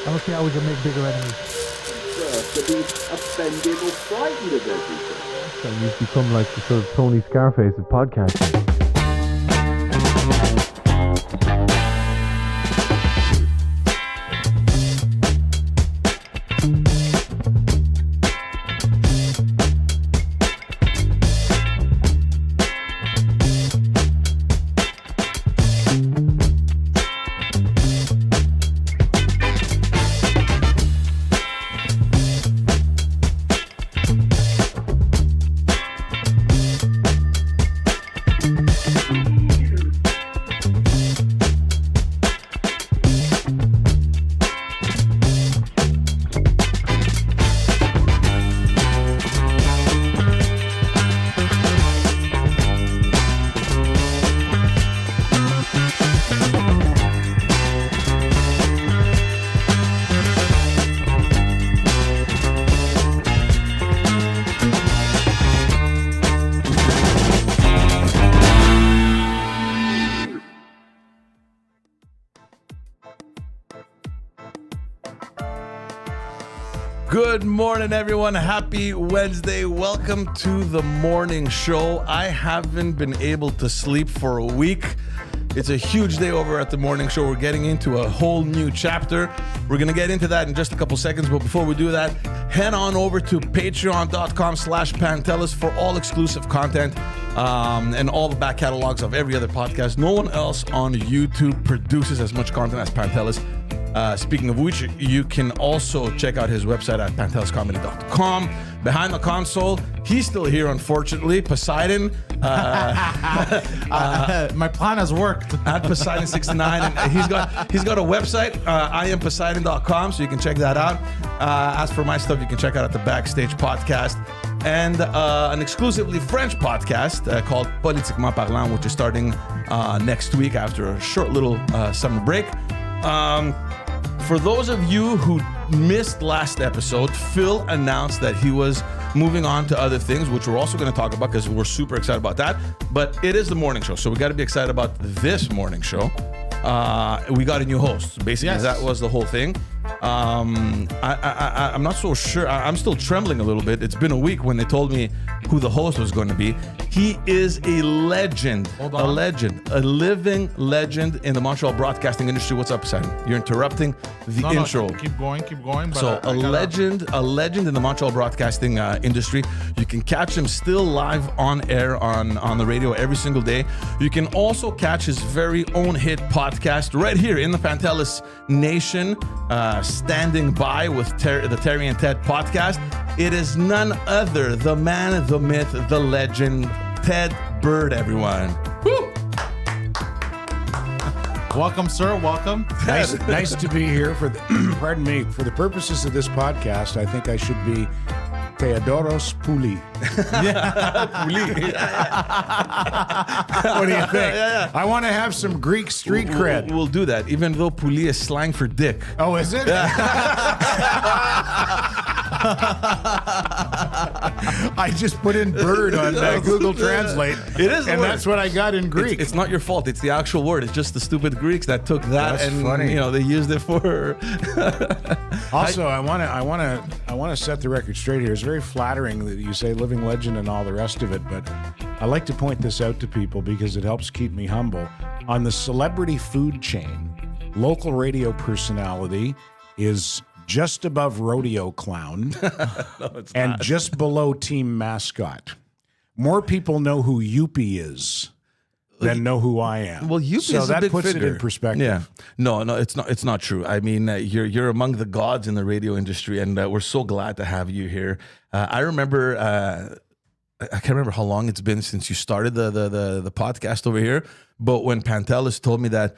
Okay, I was gonna make bigger enemies. To be offended or frightened of everything. So you've become like the sort of Tony Scarface of podcasting. Good morning, everyone. Happy Wednesday. Welcome to the morning show. I haven't been able to sleep for a week. It's a huge day over at the morning show. We're getting into a whole new chapter. We're going to get into that in just a couple seconds. But before we do that, head on over to patreon.com/Pantelis for all exclusive content and all the back catalogs of every other podcast. No one else on YouTube produces as much content as Pantelis. Speaking of which, you can also check out his website at panteliscomedy.com. Behind the console, he's still here, unfortunately. Poseidon. My plan has worked. At Poseidon69. And he's got a website, IamPoseidon.com, so you can check that out. As for my stuff, you can check out at the Backstage podcast. And an exclusively French podcast called Politiquement Parlant, which is starting next week after a short little summer break. For those of you who missed last episode, Phil announced that he was moving on to other things, which we're also going to talk about because we're super excited about that. But it is the morning show, so we got to be excited about this morning show. We got a new host. Basically, yes. That was the whole thing. I'm not so sure. I'm still trembling a little bit. It's been a week when they told me who the host was going to be. He is a legend, a living legend in the Montreal broadcasting industry. What's up, Poseidon? You're interrupting the intro. No, keep going. But so a legend in the Montreal broadcasting industry. You can catch him still live on air on the radio every single day. You can also catch his very own hit podcast right here in the Pantelis Nation. Standing by with the Terry and Ted podcast. It is none other, the man, the myth, the legend, Ted Bird, everyone. Woo! Welcome, sir. Welcome. Nice to be here. For the, pardon me. For the purposes of this podcast, I think I should be Theodoros Pouli. What do you think? Yeah. I want to have some Greek street cred. We'll do that, even though Pouli is slang for dick. Oh, is it? I just put in bird on Google Translate. It is, and that's what I got in Greek. It's not your fault. It's the actual word. It's just the stupid Greeks that took that That's funny. They used it for. Also, I want to set the record straight here. It's very flattering that you say living legend and all the rest of it, but I like to point this out to people because it helps keep me humble. On the celebrity food chain, local radio personality is just above rodeo clown and not. just below team mascot. More people know who Youpie is than know who I am. Well, Youpie so is a that big puts figure. it in perspective. Yeah, no, it's not true. I mean, you're among the gods in the radio industry, and we're so glad to have you here. I remember, I can't remember how long it's been since you started the podcast over here, but when Pantelis told me that.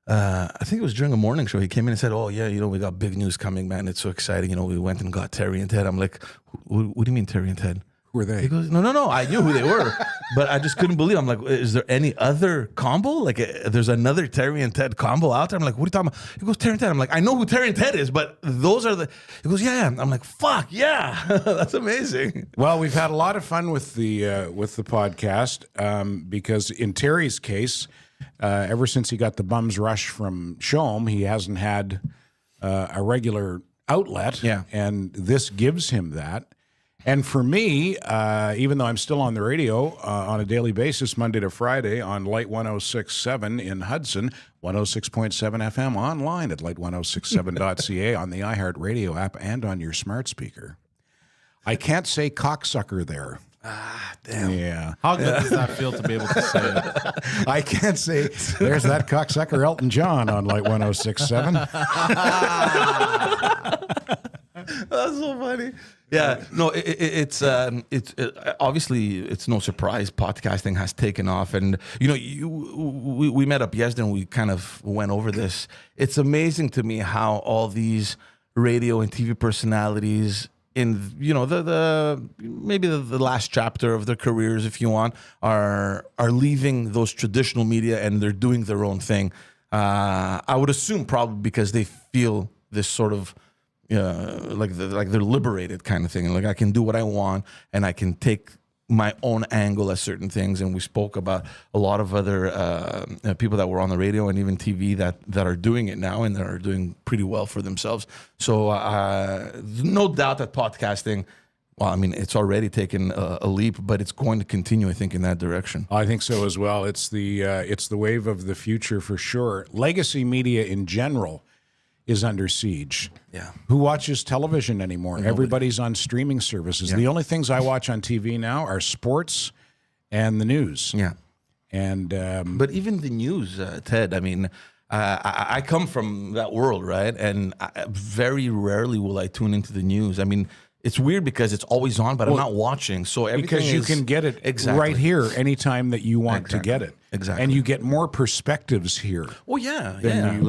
I think it was during a morning show. He came in and said, "Oh yeah, we got big news coming, man. It's so exciting. We went and got Terry and Ted." I'm like, "What do you mean Terry and Ted?" Who are they? He goes, No. I knew who they were, but I just couldn't believe. I'm like, is there any other combo? Like, there's another Terry and Ted combo out there? I'm like, what are you talking about? He goes, Terry and Ted. I'm like, I know who Terry and Ted is, but those are the. He goes, yeah. I'm like, fuck yeah, that's amazing. Well, we've had a lot of fun with the podcast because in Terry's case. Ever since he got the bum's rush from Shom, he hasn't had a regular outlet, Yeah. and this gives him that. And for me, even though I'm still on the radio on a daily basis, Monday to Friday on Light 106.7 in Hudson, 106.7 FM online at light1067.ca on the iHeartRadio app and on your smart speaker. I can't say cocksucker there. Damn. Yeah. How good does that feel to be able to say it? I can't say, there's that cocksucker Elton John on Light 106.7. That's so funny. Yeah, no, it's obviously it's no surprise podcasting has taken off, and we met up yesterday and we kind of went over this. It's amazing to me how all these radio and TV personalities in the last chapter of their careers, if you want, are leaving those traditional media and they're doing their own thing. I would assume probably because they feel this sort of like they're liberated kind of thing. Like I can do what I want and I can take my own angle at certain things. And we spoke about a lot of other people that were on the radio and even TV that are doing it now and that are doing pretty well for themselves. So no doubt that podcasting, well, I mean, it's already taken a leap, but it's going to continue, I think, in that direction. I think so as well. It's the wave of the future for sure. Legacy media in general is under siege. Yeah. Who watches television anymore? Nobody. Everybody's on streaming services. Yeah. The only things I watch on TV now are sports and the news. Yeah. And but even the news, Ted, I mean, I come from that world, right? And very rarely will I tune into the news. I mean, it's weird because it's always on, but I'm not watching. So everything because you can get it right here anytime that you want to get it. Exactly. And you get more perspectives here. Oh yeah, than you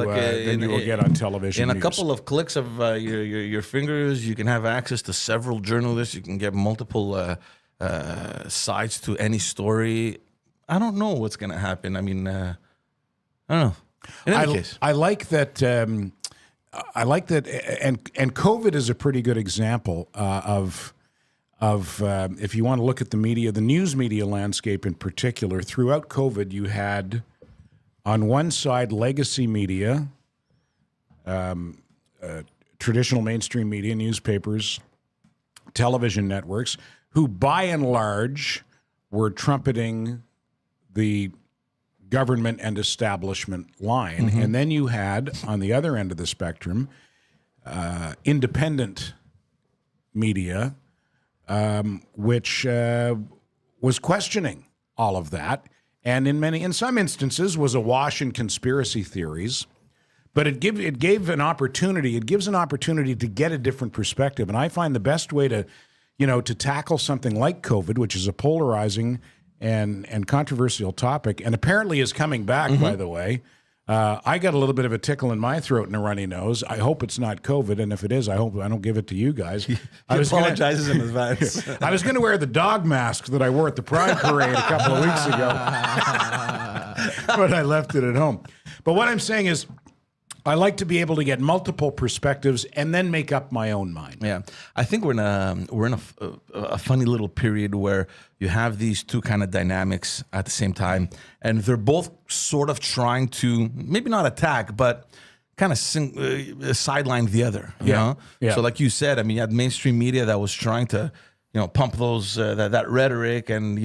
will get on television. In a couple of clicks of your fingers, you can have access to several journalists. You can get multiple sides to any story. I don't know what's going to happen. I mean, I don't know. In any case, I like that. I like that, and COVID is a pretty good example of if you want to look at the media, the news media landscape in particular. Throughout COVID, you had on one side legacy media, traditional mainstream media, newspapers, television networks, who by and large were trumpeting the government and establishment line. Mm-hmm. And then you had, on the other end of the spectrum, independent media, which was questioning all of that, and in some instances was awash in conspiracy theories. But it gives an opportunity to get a different perspective. And I find the best way to tackle something like COVID, which is a polarizing and controversial topic, and apparently is coming back, by the way. I got a little bit of a tickle in my throat and a runny nose. I hope it's not COVID, and if it is, I hope I don't give it to you guys. I apologizes in advance. I was going to wear the dog mask that I wore at the Pride Parade a couple of weeks ago, but I left it at home. But what I'm saying is, I like to be able to get multiple perspectives and then make up my own mind. Yeah, I think we're in a funny little period where you have these two kind of dynamics at the same time, and they're both sort of trying to maybe not attack, but kind of sideline the other. You know? Yeah. So, like you said, I mean, you had mainstream media that was trying to, pump those that rhetoric, and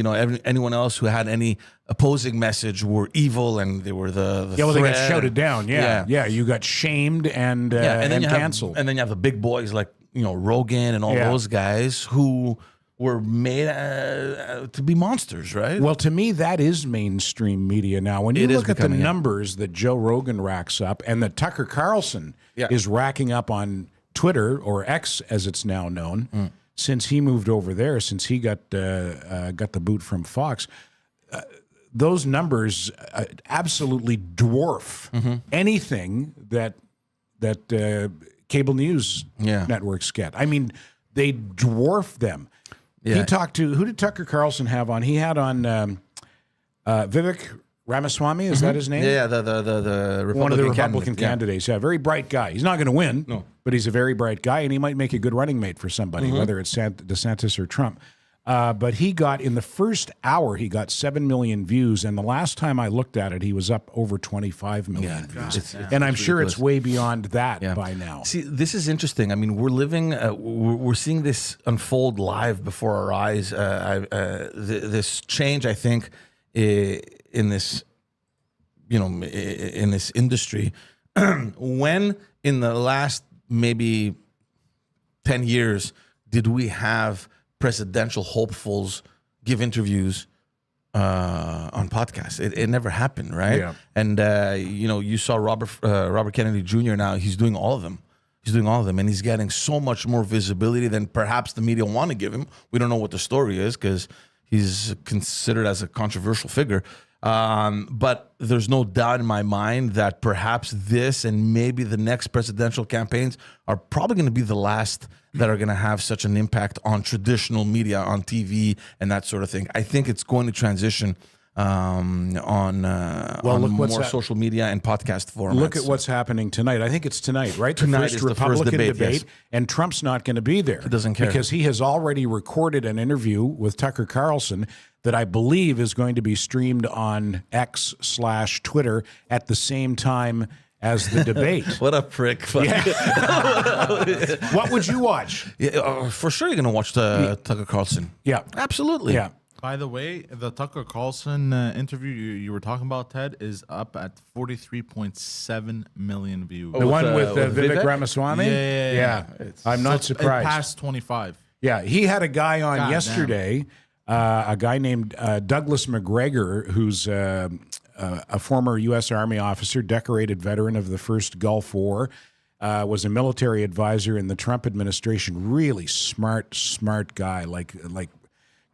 anyone else who had any opposing message were evil, and they were the they got threat. shouted down. Yeah. You got shamed and then canceled. And then you have the big boys like Rogan and all those guys who were made to be monsters, right? Well, to me, that is mainstream media now. When you look at the numbers that Joe Rogan racks up and that Tucker Carlson is racking up on Twitter, or X as it's now known, since he moved over there, since he got the boot from Fox, those numbers absolutely dwarf anything that cable news networks get. I mean, they dwarf them. Yeah. Who did Tucker Carlson have on? He had on Vivek Ramaswamy. Is that his name? Yeah, the Republican one of the Republican candidate. candidates. Yeah, very bright guy. He's not going to win, but he's a very bright guy, and he might make a good running mate for somebody, whether it's DeSantis or Trump. But he got, in the first hour, he got 7 million views. And the last time I looked at it, he was up over 25 million views. And I'm sure it's way beyond that by now. See, this is interesting. I mean, we're living, we're seeing this unfold live before our eyes. This change, I think, in this, in this industry, when in the last maybe 10 years did we have presidential hopefuls give interviews on podcasts? It never happened, right? Yeah. And you saw Robert Kennedy Jr. now. He's doing all of them. And he's getting so much more visibility than perhaps the media want to give him. We don't know what the story is because he's considered as a controversial figure. But there's no doubt in my mind that perhaps this and maybe the next presidential campaigns are probably going to be the last that are going to have such an impact on traditional media, on TV and that sort of thing. I think it's going to transition on more social media and podcast formats. Look at what's happening tonight. I think it's tonight, right? Tonight the is first Republican the first debate, yes. And Trump's not going to be there. He doesn't care. Because he has already recorded an interview with Tucker Carlson that I believe is going to be streamed on X/Twitter at the same time as the debate. What a prick. Yeah. What would you watch? Yeah, for sure you're going to watch Tucker Carlson. Yeah. Absolutely. Yeah. By the way, the Tucker Carlson interview you were talking about, Ted, is up at 43.7 million views. The one with with Vivek Vivek? Ramaswamy? Yeah. I'm not surprised. It passed 25. Yeah, he had a guy on God yesterday, a guy named Douglas McGregor, who's a former U.S. Army officer, decorated veteran of the first Gulf War, was a military advisor in the Trump administration. Really smart guy, like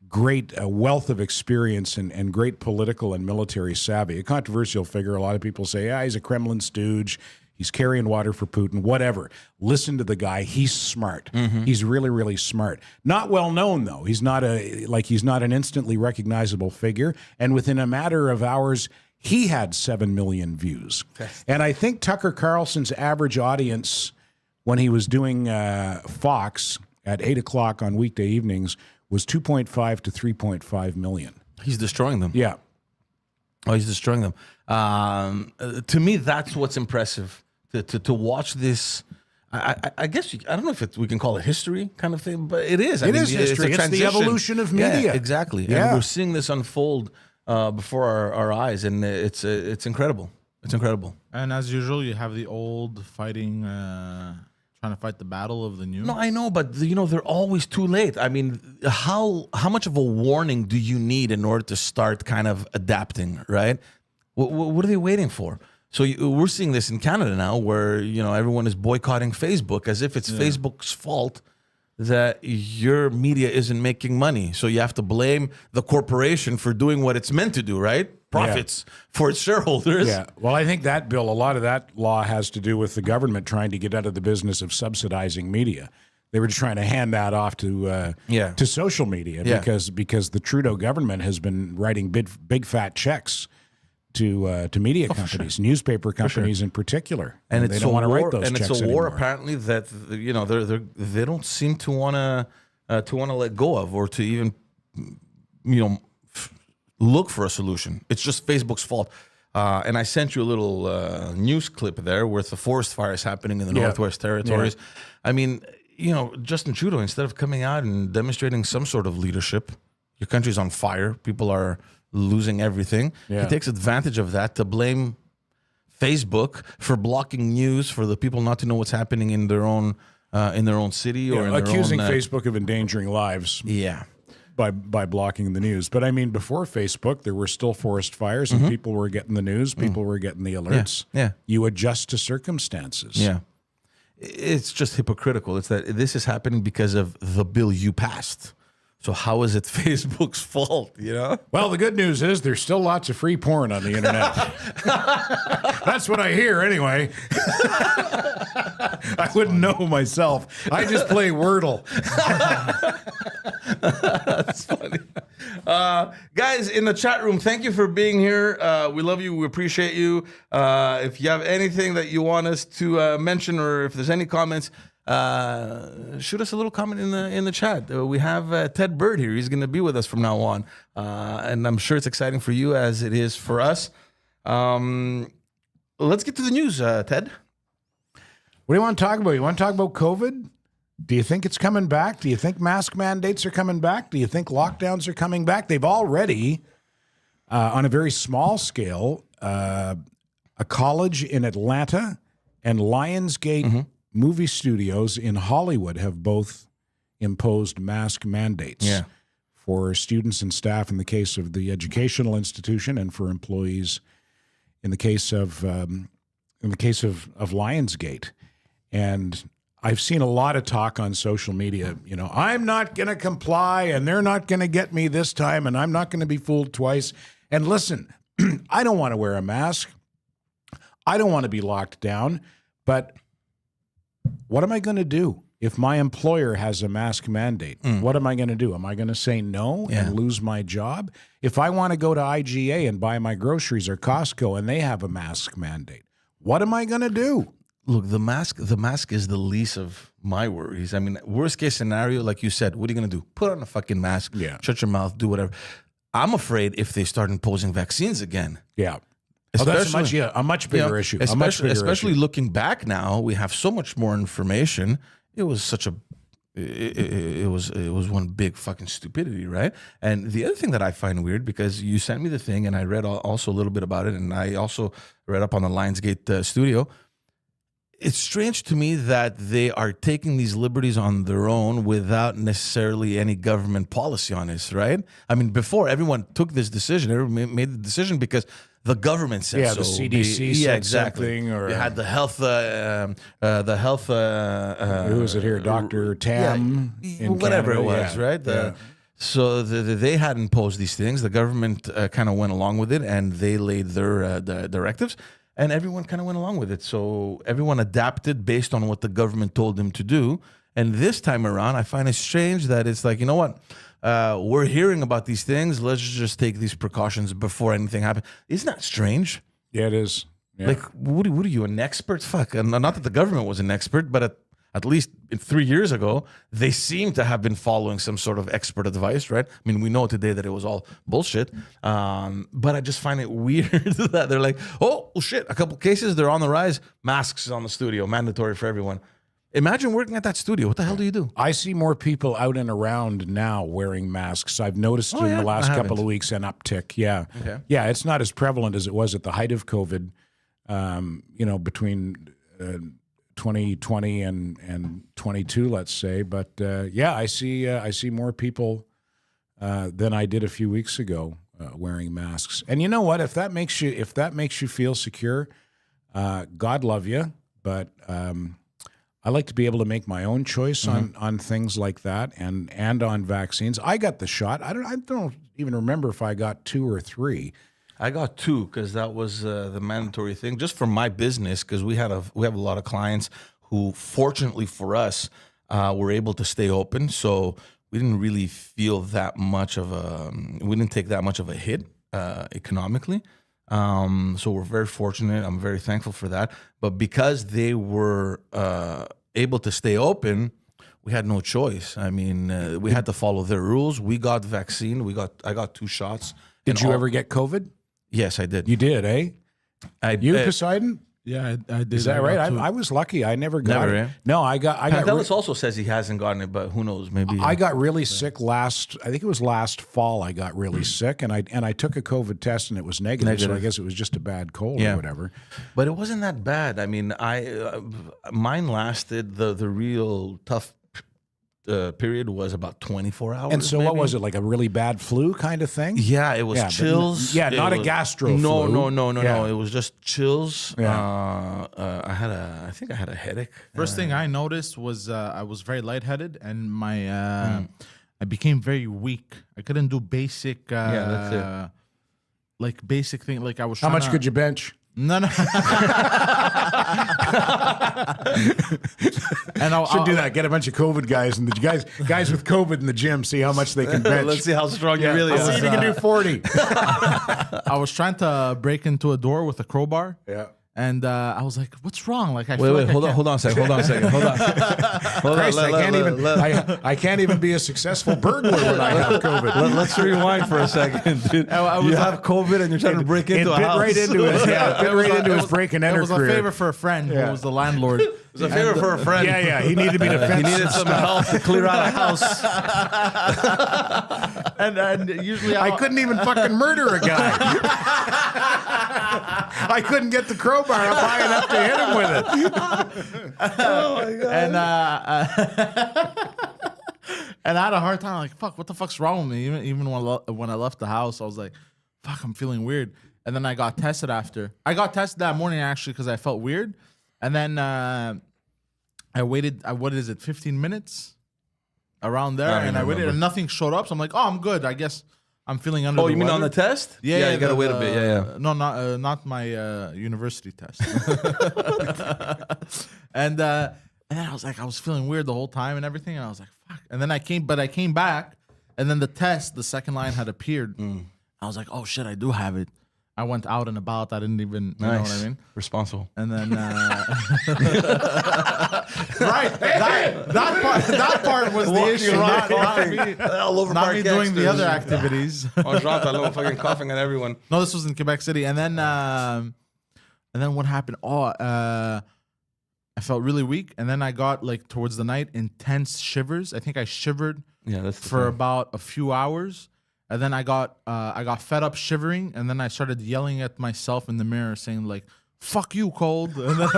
great wealth of experience and great political and military savvy. A controversial figure. A lot of people say, he's a Kremlin stooge. He's carrying water for Putin, whatever. Listen to the guy. He's smart. Mm-hmm. He's really, really smart. Not well known, though. He's not an instantly recognizable figure. And within a matter of hours, he had 7 million views. And I think Tucker Carlson's average audience when he was doing Fox at 8 o'clock on weekday evenings was 2.5 to 3.5 million. He's destroying them. Yeah. Oh, he's destroying them. To me, that's what's impressive. To watch this, I guess I don't know if we can call it history kind of thing, but it is. It is history. It's the evolution of media. Yeah, exactly. Yeah. And we're seeing this unfold before our eyes, and it's incredible. It's incredible. And as usual, you have the old fighting, trying to fight the battle of the new. No, I know, but they're always too late. I mean, how much of a warning do you need in order to start kind of adapting, right? What are they waiting for? So we're seeing this in Canada now, where everyone is boycotting Facebook as if it's Facebook's fault that your media isn't making money. So you have to blame the corporation for doing what it's meant to do, right? Profits for its shareholders. Yeah. Well, I think that bill, a lot of that law has to do with the government trying to get out of the business of subsidizing media. They were just trying to hand that off to social media because the Trudeau government has been writing big fat checks to media companies, newspaper companies in particular, and they don't want to write those checks it's a war anymore. apparently that they don't seem to want to let go of or to even look for a solution. It's just Facebook's fault. And I sent you a little news clip there with the forest fires happening in the Northwest Territories. Yeah. I mean, Justin Trudeau, instead of coming out and demonstrating some sort of leadership, your country's on fire. People are losing everything. Yeah. He takes advantage of that to blame Facebook for blocking news for the people not to know what's happening in their own city or in their accusing own, Facebook of endangering lives. Yeah. By blocking the news. But I mean, before Facebook, there were still forest fires and people were getting the news, people were getting the alerts. Yeah. You adjust to circumstances. Yeah. It's just hypocritical. It's that this is happening because of the bill you passed. So how is it Facebook's fault, Well, the good news is there's still lots of free porn on the internet. That's what I hear anyway. I wouldn't know myself. I just play Wordle. That's funny. Guys, in the chat room, thank you for being here. We love you. We appreciate you. If you have anything that you want us to mention or if there's any comments, shoot us a little comment in the chat. We have Ted Bird here. He's going to be with us from now on, and I'm sure it's exciting for you as it is for us. Let's get to the news, Ted. What do you want to talk about? You want to talk about COVID? Do you think it's coming back? Do you think mask mandates are coming back? Do you think lockdowns are coming back? They've already, on a very small scale, a college in Atlanta and Lionsgate movie studios in Hollywood have both imposed mask mandates for students and staff in the case of the educational institution and for employees in the case of Lionsgate. And I've seen a lot of talk on social media, I'm not going to comply and they're not going to get me this time and I'm not going to be fooled twice. And listen, I don't want to wear a mask. I don't want to be locked down. But what am I going to do if my employer has a mask mandate? What am I going to do? Am I going to say no and lose my job? If I want to go to IGA and buy my groceries or Costco and they have a mask mandate, what am I going to do? Look, the mask is the least of my worries. I mean, worst case scenario, like you said, what are you going to do? Put on a fucking mask, shut your mouth, do whatever. I'm afraid if they start imposing vaccines again. Yeah. That's a much bigger issue. Especially looking back now, we have so much more information. It was it was one big fucking stupidity, right? And the other thing that I find weird, because you sent me the thing and I read also a little bit about it, and I also read up on the Lionsgate studio. It's strange to me that they are taking these liberties on their own without necessarily any government policy on this, right? I mean, before everyone took this decision, everyone made the decision because the government said so. The CDC said something, or you had the health, who was it here, Dr. Tam, in whatever Canada? it was, right? So they had imposed these things. The government kind of went along with it, and they laid their the directives. And everyone kind of went along with it. So everyone adapted based on what the government told them to do. And this time around, I find it strange that it's like, you know what? We're hearing about these things. Let's just take these precautions before anything happens. Isn't that strange? Yeah, it is. Yeah. Like, what are you, an expert? Fuck. And not that the government was an expert, but at least 3 years ago, they seem to have been following some sort of expert advice, right? I mean, we know today that it was all bullshit. But I just find it weird that they're like, oh, well, shit, a couple cases, they're on the rise. Masks on the studio, mandatory for everyone. Imagine working at that studio. What the hell do you do? I see more people out and around now wearing masks. I've noticed in the last couple of weeks an uptick. Yeah. Okay. Yeah, it's not as prevalent as it was at the height of COVID, between 2020 and 22, let's say. But I see more people than I did a few weeks ago wearing masks. And you know what? If that makes you feel secure, God love you. But I like to be able to make my own choice on things like that and on vaccines. I got the shot. I don't even remember if I got 2 or 3. I got 2 because that was the mandatory thing, just for my business, because we have a lot of clients who, fortunately for us, were able to stay open. So we didn't really feel that much we didn't take that much of a hit economically. So we're very fortunate. I'm very thankful for that. But because they were able to stay open, we had no choice. I mean, we had to follow their rules. We got vaccine. I got 2 shots. Did you ever get COVID? Yes, I did. You did, eh? Poseidon? Yeah, I did. Is that right? I was lucky. I never got it. Eh? No, I got. Pantelis also says he hasn't gotten it, but who knows? Maybe I got really sick I think it was last fall. I got really sick, and I took a COVID test, and it was negative. So I guess it was just a bad cold or whatever. But it wasn't that bad. I mean, mine lasted the real tough period was about 24 hours. And so what was it, like a really bad flu kind of thing? Yeah, it was chills. Not a gastro flu. No. It was just chills. Yeah. I think I had a headache. First thing I noticed was I was very lightheaded and my I became very weak. I couldn't do basic that's it. Like basic thing. Like I was How much could you bench? No. And Should do that. Get a bunch of COVID guys and the guys with COVID in the gym. See how much they can bench. Let's see how strong you really are. See if you can do 40. I was trying to break into a door with a crowbar. Yeah. And I was like, "What's wrong?" Like, I Wait, feel wait, like hold on a second. Hold on. Christ, I can't even be a successful burglar when I have COVID. Let's rewind for a second, dude. You have COVID and you're trying to break into a house. Right into it. Yeah, bit right into his break and enter It was a career. favor for a friend who was the landlord. It was a favor for a friend. Yeah, he needed me to He fence needed some help to clear out a house. And usually I couldn't even fucking murder a guy. I couldn't get the crowbar up high enough to hit him with it. Oh my god. And I had a hard time. Like, fuck, what the fuck's wrong with me? Even when I left the house, I was like, fuck, I'm feeling weird. And then I got tested after. I got tested that morning actually because I felt weird. And then I waited. What is it? 15 minutes around there, and I waited, and nothing showed up. So I'm like, oh, I'm good. I guess I'm feeling under. Oh, the you mean weather. on the test? Yeah, you gotta wait a bit. Yeah. No, not my university test. And then I was like, I was feeling weird the whole time and everything, and I was like, fuck. And then I came back, and then the second line had appeared. I was like, oh shit, I do have it. I went out and about. I didn't even, you know what I mean? Responsible. And then, right, that part was the issue. Not me, All over not me doing the other activities. Oh, Jean, I love fucking coughing at everyone. No, this was in Quebec City. And then what happened? I felt really weak. And then I got, like, towards the night, intense shivers. I think I shivered for about a few hours. And then I got fed up shivering, and then I started yelling at myself in the mirror, saying like, "Fuck you, cold." And then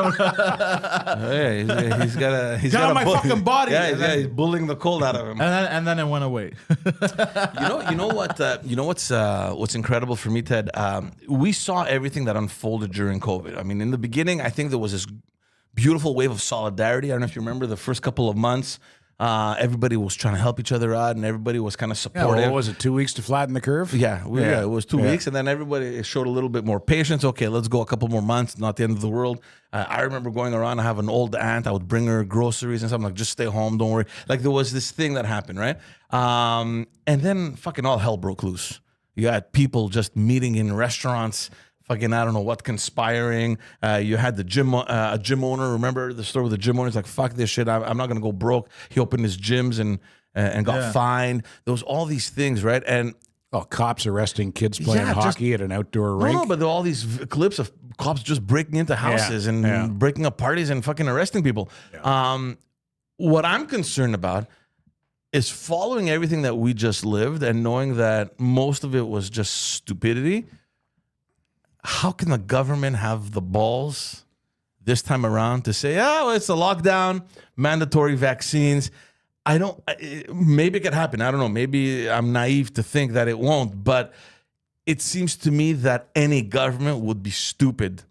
He's got my fucking body. Yeah, he's bullying the cold out of him. and then it went away. You know what's incredible for me, Ted? We saw everything that unfolded during COVID. I mean, in the beginning, I think there was this beautiful wave of solidarity. I don't know if you remember the first couple of months. Everybody was trying to help each other out, and everybody was kind of supportive. What was it, 2 weeks to flatten the curve? Yeah, it was 2 weeks, and then everybody showed a little bit more patience. Okay, let's go a couple more months, not the end of the world. I remember going around, I have an old aunt, I would bring her groceries and something, like, just stay home, don't worry. Like, there was this thing that happened, right? And then fucking all hell broke loose. You had people just meeting in restaurants, fucking, I don't know what, conspiring. You had the gym owner. Remember the story with the gym owner? He's like, fuck this shit. I'm not going to go broke. He opened his gyms and got fined. There was all these things, right? And cops arresting kids playing hockey at an outdoor rink. No, but there are all these clips of cops just breaking into houses and breaking up parties and fucking arresting people. Yeah. What I'm concerned about is following everything that we just lived and knowing that most of it was just stupidity. How can the government have the balls this time around to say, oh, it's a lockdown, mandatory vaccines? Maybe it could happen. I don't know. Maybe I'm naive to think that it won't, but it seems to me that any government would be stupid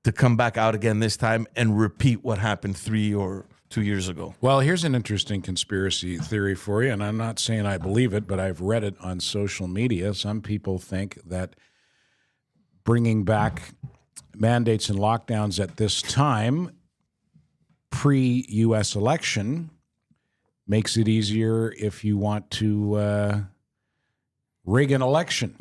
to come back out again this time and repeat what happened 3 or 2 years ago. Well, here's an interesting conspiracy theory for you, and I'm not saying I believe it, but I've read it on social media. Some people think that bringing back mandates and lockdowns at this time, pre-U.S. election, makes it easier if you want to rig an election.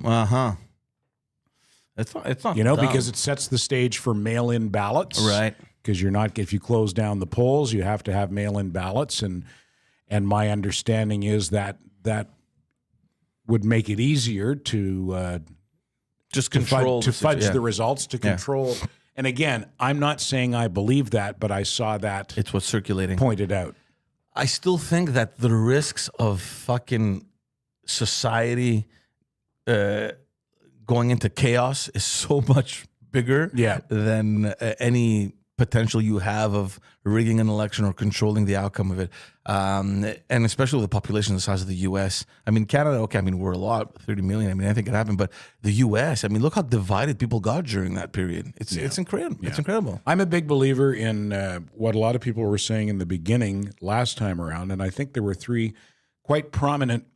It's not dumb. Because it sets the stage for mail-in ballots. Right. Because if you close down the polls, you have to have mail-in ballots, and my understanding is that would make it easier to just control to fudge the results, to control. And again, I'm not saying I believe that, but I saw that it's what's circulating pointed out. I still think that the risks of fucking society going into chaos is so much bigger than any potential you have of rigging an election or controlling the outcome of it. And especially with the population the size of the U.S. I mean, Canada, okay, I mean, we're a lot, 30 million. I mean, I think it happened. But the U.S., I mean, look how divided people got during that period. It's incredible. Yeah. It's incredible. I'm a big believer in what a lot of people were saying in the beginning last time around. And I think there were 3 quite prominent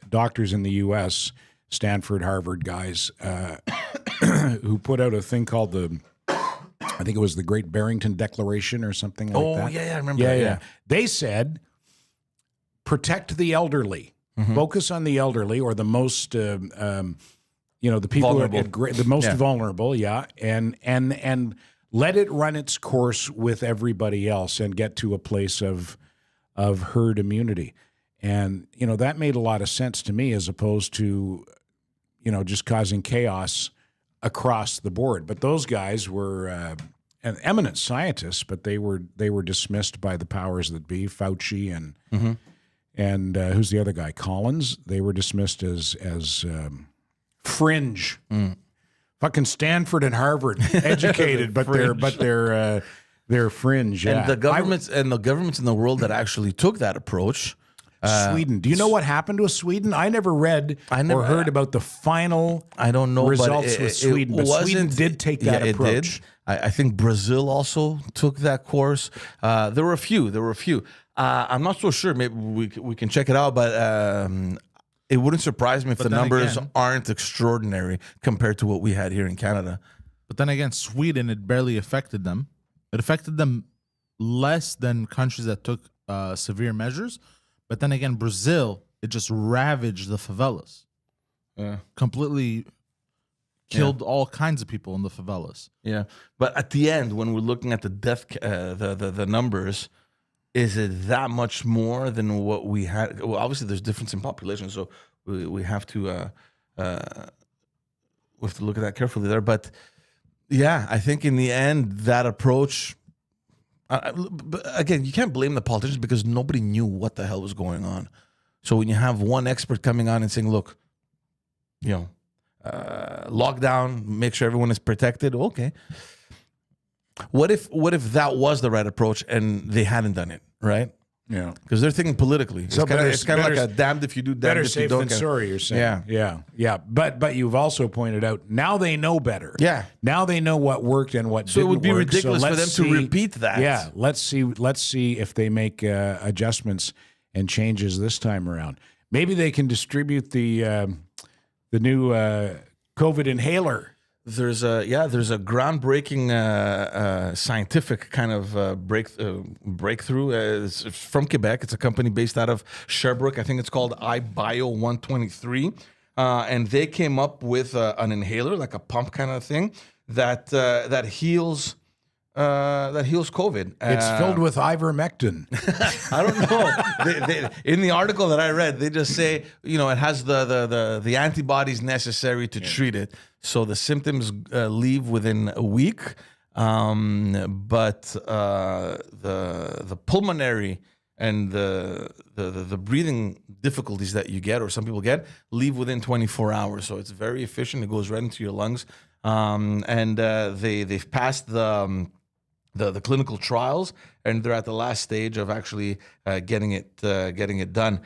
doctors in the U.S., Stanford, Harvard guys, who put out a thing called I think it was the Great Barrington Declaration or something like that. Oh, yeah, I remember that. Yeah. They said, protect the elderly. Mm-hmm. Focus on the elderly or the most the people Vulnerable. the most Yeah. vulnerable, and let it run its course with everybody else and get to a place of herd immunity. And that made a lot of sense to me, as opposed to just causing chaos across the board. But those guys were an eminent scientists, but they were dismissed by the powers that be, Fauci and who's the other guy, Collins. They were dismissed as fringe. Fucking Stanford and Harvard, educated, but they're fringe. Yeah. And the governments in the world that actually took that approach. Sweden. Do you know what happened with Sweden? I never read or heard about the final I don't know results but with Sweden. But Sweden did take that approach. It did. I think Brazil also took that course. There were a few. I'm not so sure. Maybe we can check it out, but it wouldn't surprise me if the numbers aren't extraordinary compared to what we had here in Canada. But then again, Sweden, it barely affected them. It affected them less than countries that took severe measures. But then again, Brazil, it just ravaged the favelas. Yeah. Completely killed all kinds of people in the favelas. Yeah, but at the end, when we're looking at the death, the numbers, is it that much more than what we had? Well, obviously, there's difference in population, so we have to look at that carefully there. But yeah, I think in the end, that approach. But again, you can't blame the politicians because nobody knew what the hell was going on. So when you have one expert coming on and saying, "Look, lockdown, make sure everyone is protected," okay. What if that was the right approach and they hadn't done it, right? Yeah, because they're thinking politically. It's kind of like a damned if you do, damned better if you safe don't. than sorry. You're saying, yeah. But you've also pointed out now they know better. Yeah, now they know what worked and what so didn't it would be work. ridiculous for them to repeat that. Yeah, let's see if they make adjustments and changes this time around. Maybe they can distribute the new COVID inhaler. There's a groundbreaking scientific kind of breakthrough. It's from Quebec. It's a company based out of Sherbrooke. I think it's called iBio 123, and they came up with an inhaler, like a pump kind of thing that heals COVID. It's filled with ivermectin. I don't know. They, in the article that I read, they just say, it has the antibodies necessary to treat it. So the symptoms leave within a week. But the pulmonary and the breathing difficulties that you get, or some people get, leave within 24 hours. So it's very efficient. It goes right into your lungs. And they've passed the clinical trials, and they're at the last stage of actually getting it done.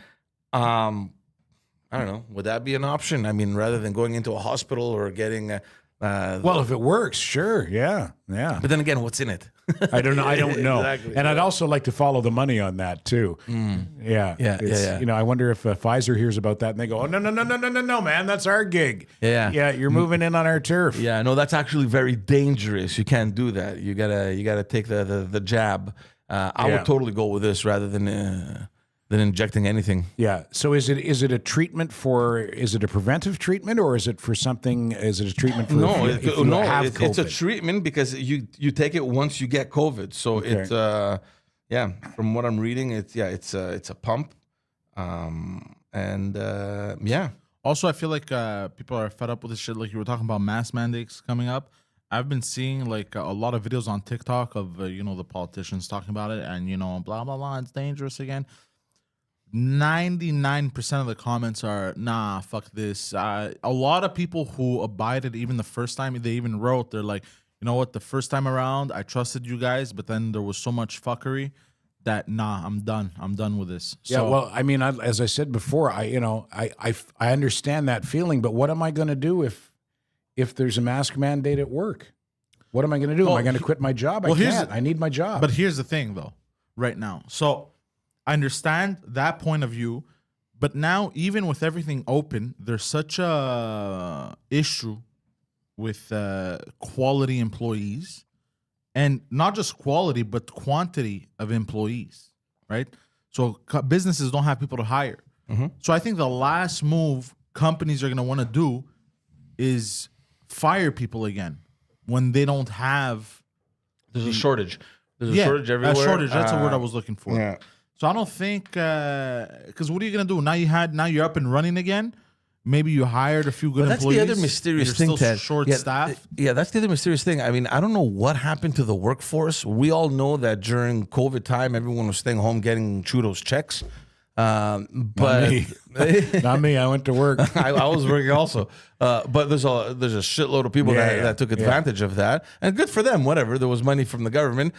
I don't know. Would that be an option? I mean, rather than going into a hospital or getting. Well, if it works, sure, yeah. But then again, what's in it? I don't know. Exactly. And I'd also like to follow the money on that too. Yeah. I wonder if Pfizer hears about that and they go, "Oh no, man, that's our gig. Yeah, you're moving in on our turf." Yeah, no, that's actually very dangerous. You can't do that. You gotta take the jab. I would totally go with this rather than injecting anything. Yeah. So is it a treatment is it a preventive treatment, or is it for something? Is it a treatment for if you have COVID? It's a treatment because you take it once you get COVID. So it's from what I'm reading, it's a pump, Also, I feel like people are fed up with this shit. Like you were talking about mask mandates coming up. I've been seeing like a lot of videos on TikTok of the politicians talking about it, and blah blah blah. It's dangerous again. 99% of the comments are, nah, fuck this. A lot of people who abided even the first time, they even wrote, they're like, you know what, the first time around, I trusted you guys, but then there was so much fuckery that, nah, I'm done. I'm done with this. Yeah, well, I mean, as I said before, I understand that feeling, but what am I going to do if there's a mask mandate at work? What am I going to do? Am I going to quit my job? I can't. I need my job. But here's the thing, though, right now. So I understand that point of view, but now even with everything open, there's such a issue with quality employees, and not just quality, but quantity of employees, right? So businesses don't have people to hire. So I think the last move companies are going to want to do is fire people again when they don't have. There's a shortage. There's a shortage everywhere. A shortage. That's the word I was looking for. Yeah. So I don't think because what are you gonna do now? You're up and running again. Maybe you hired a few good That's employees. the other mysterious You're thing, still Ted. short Yeah, staff. Yeah, that's the other mysterious thing. I mean, I don't know what happened to the workforce. We all know that during COVID time, everyone was staying home getting Chudo's checks. But Not me. I went to work. I was working also. But there's a shitload of people that took advantage of that. And good for them, whatever. There was money from the government.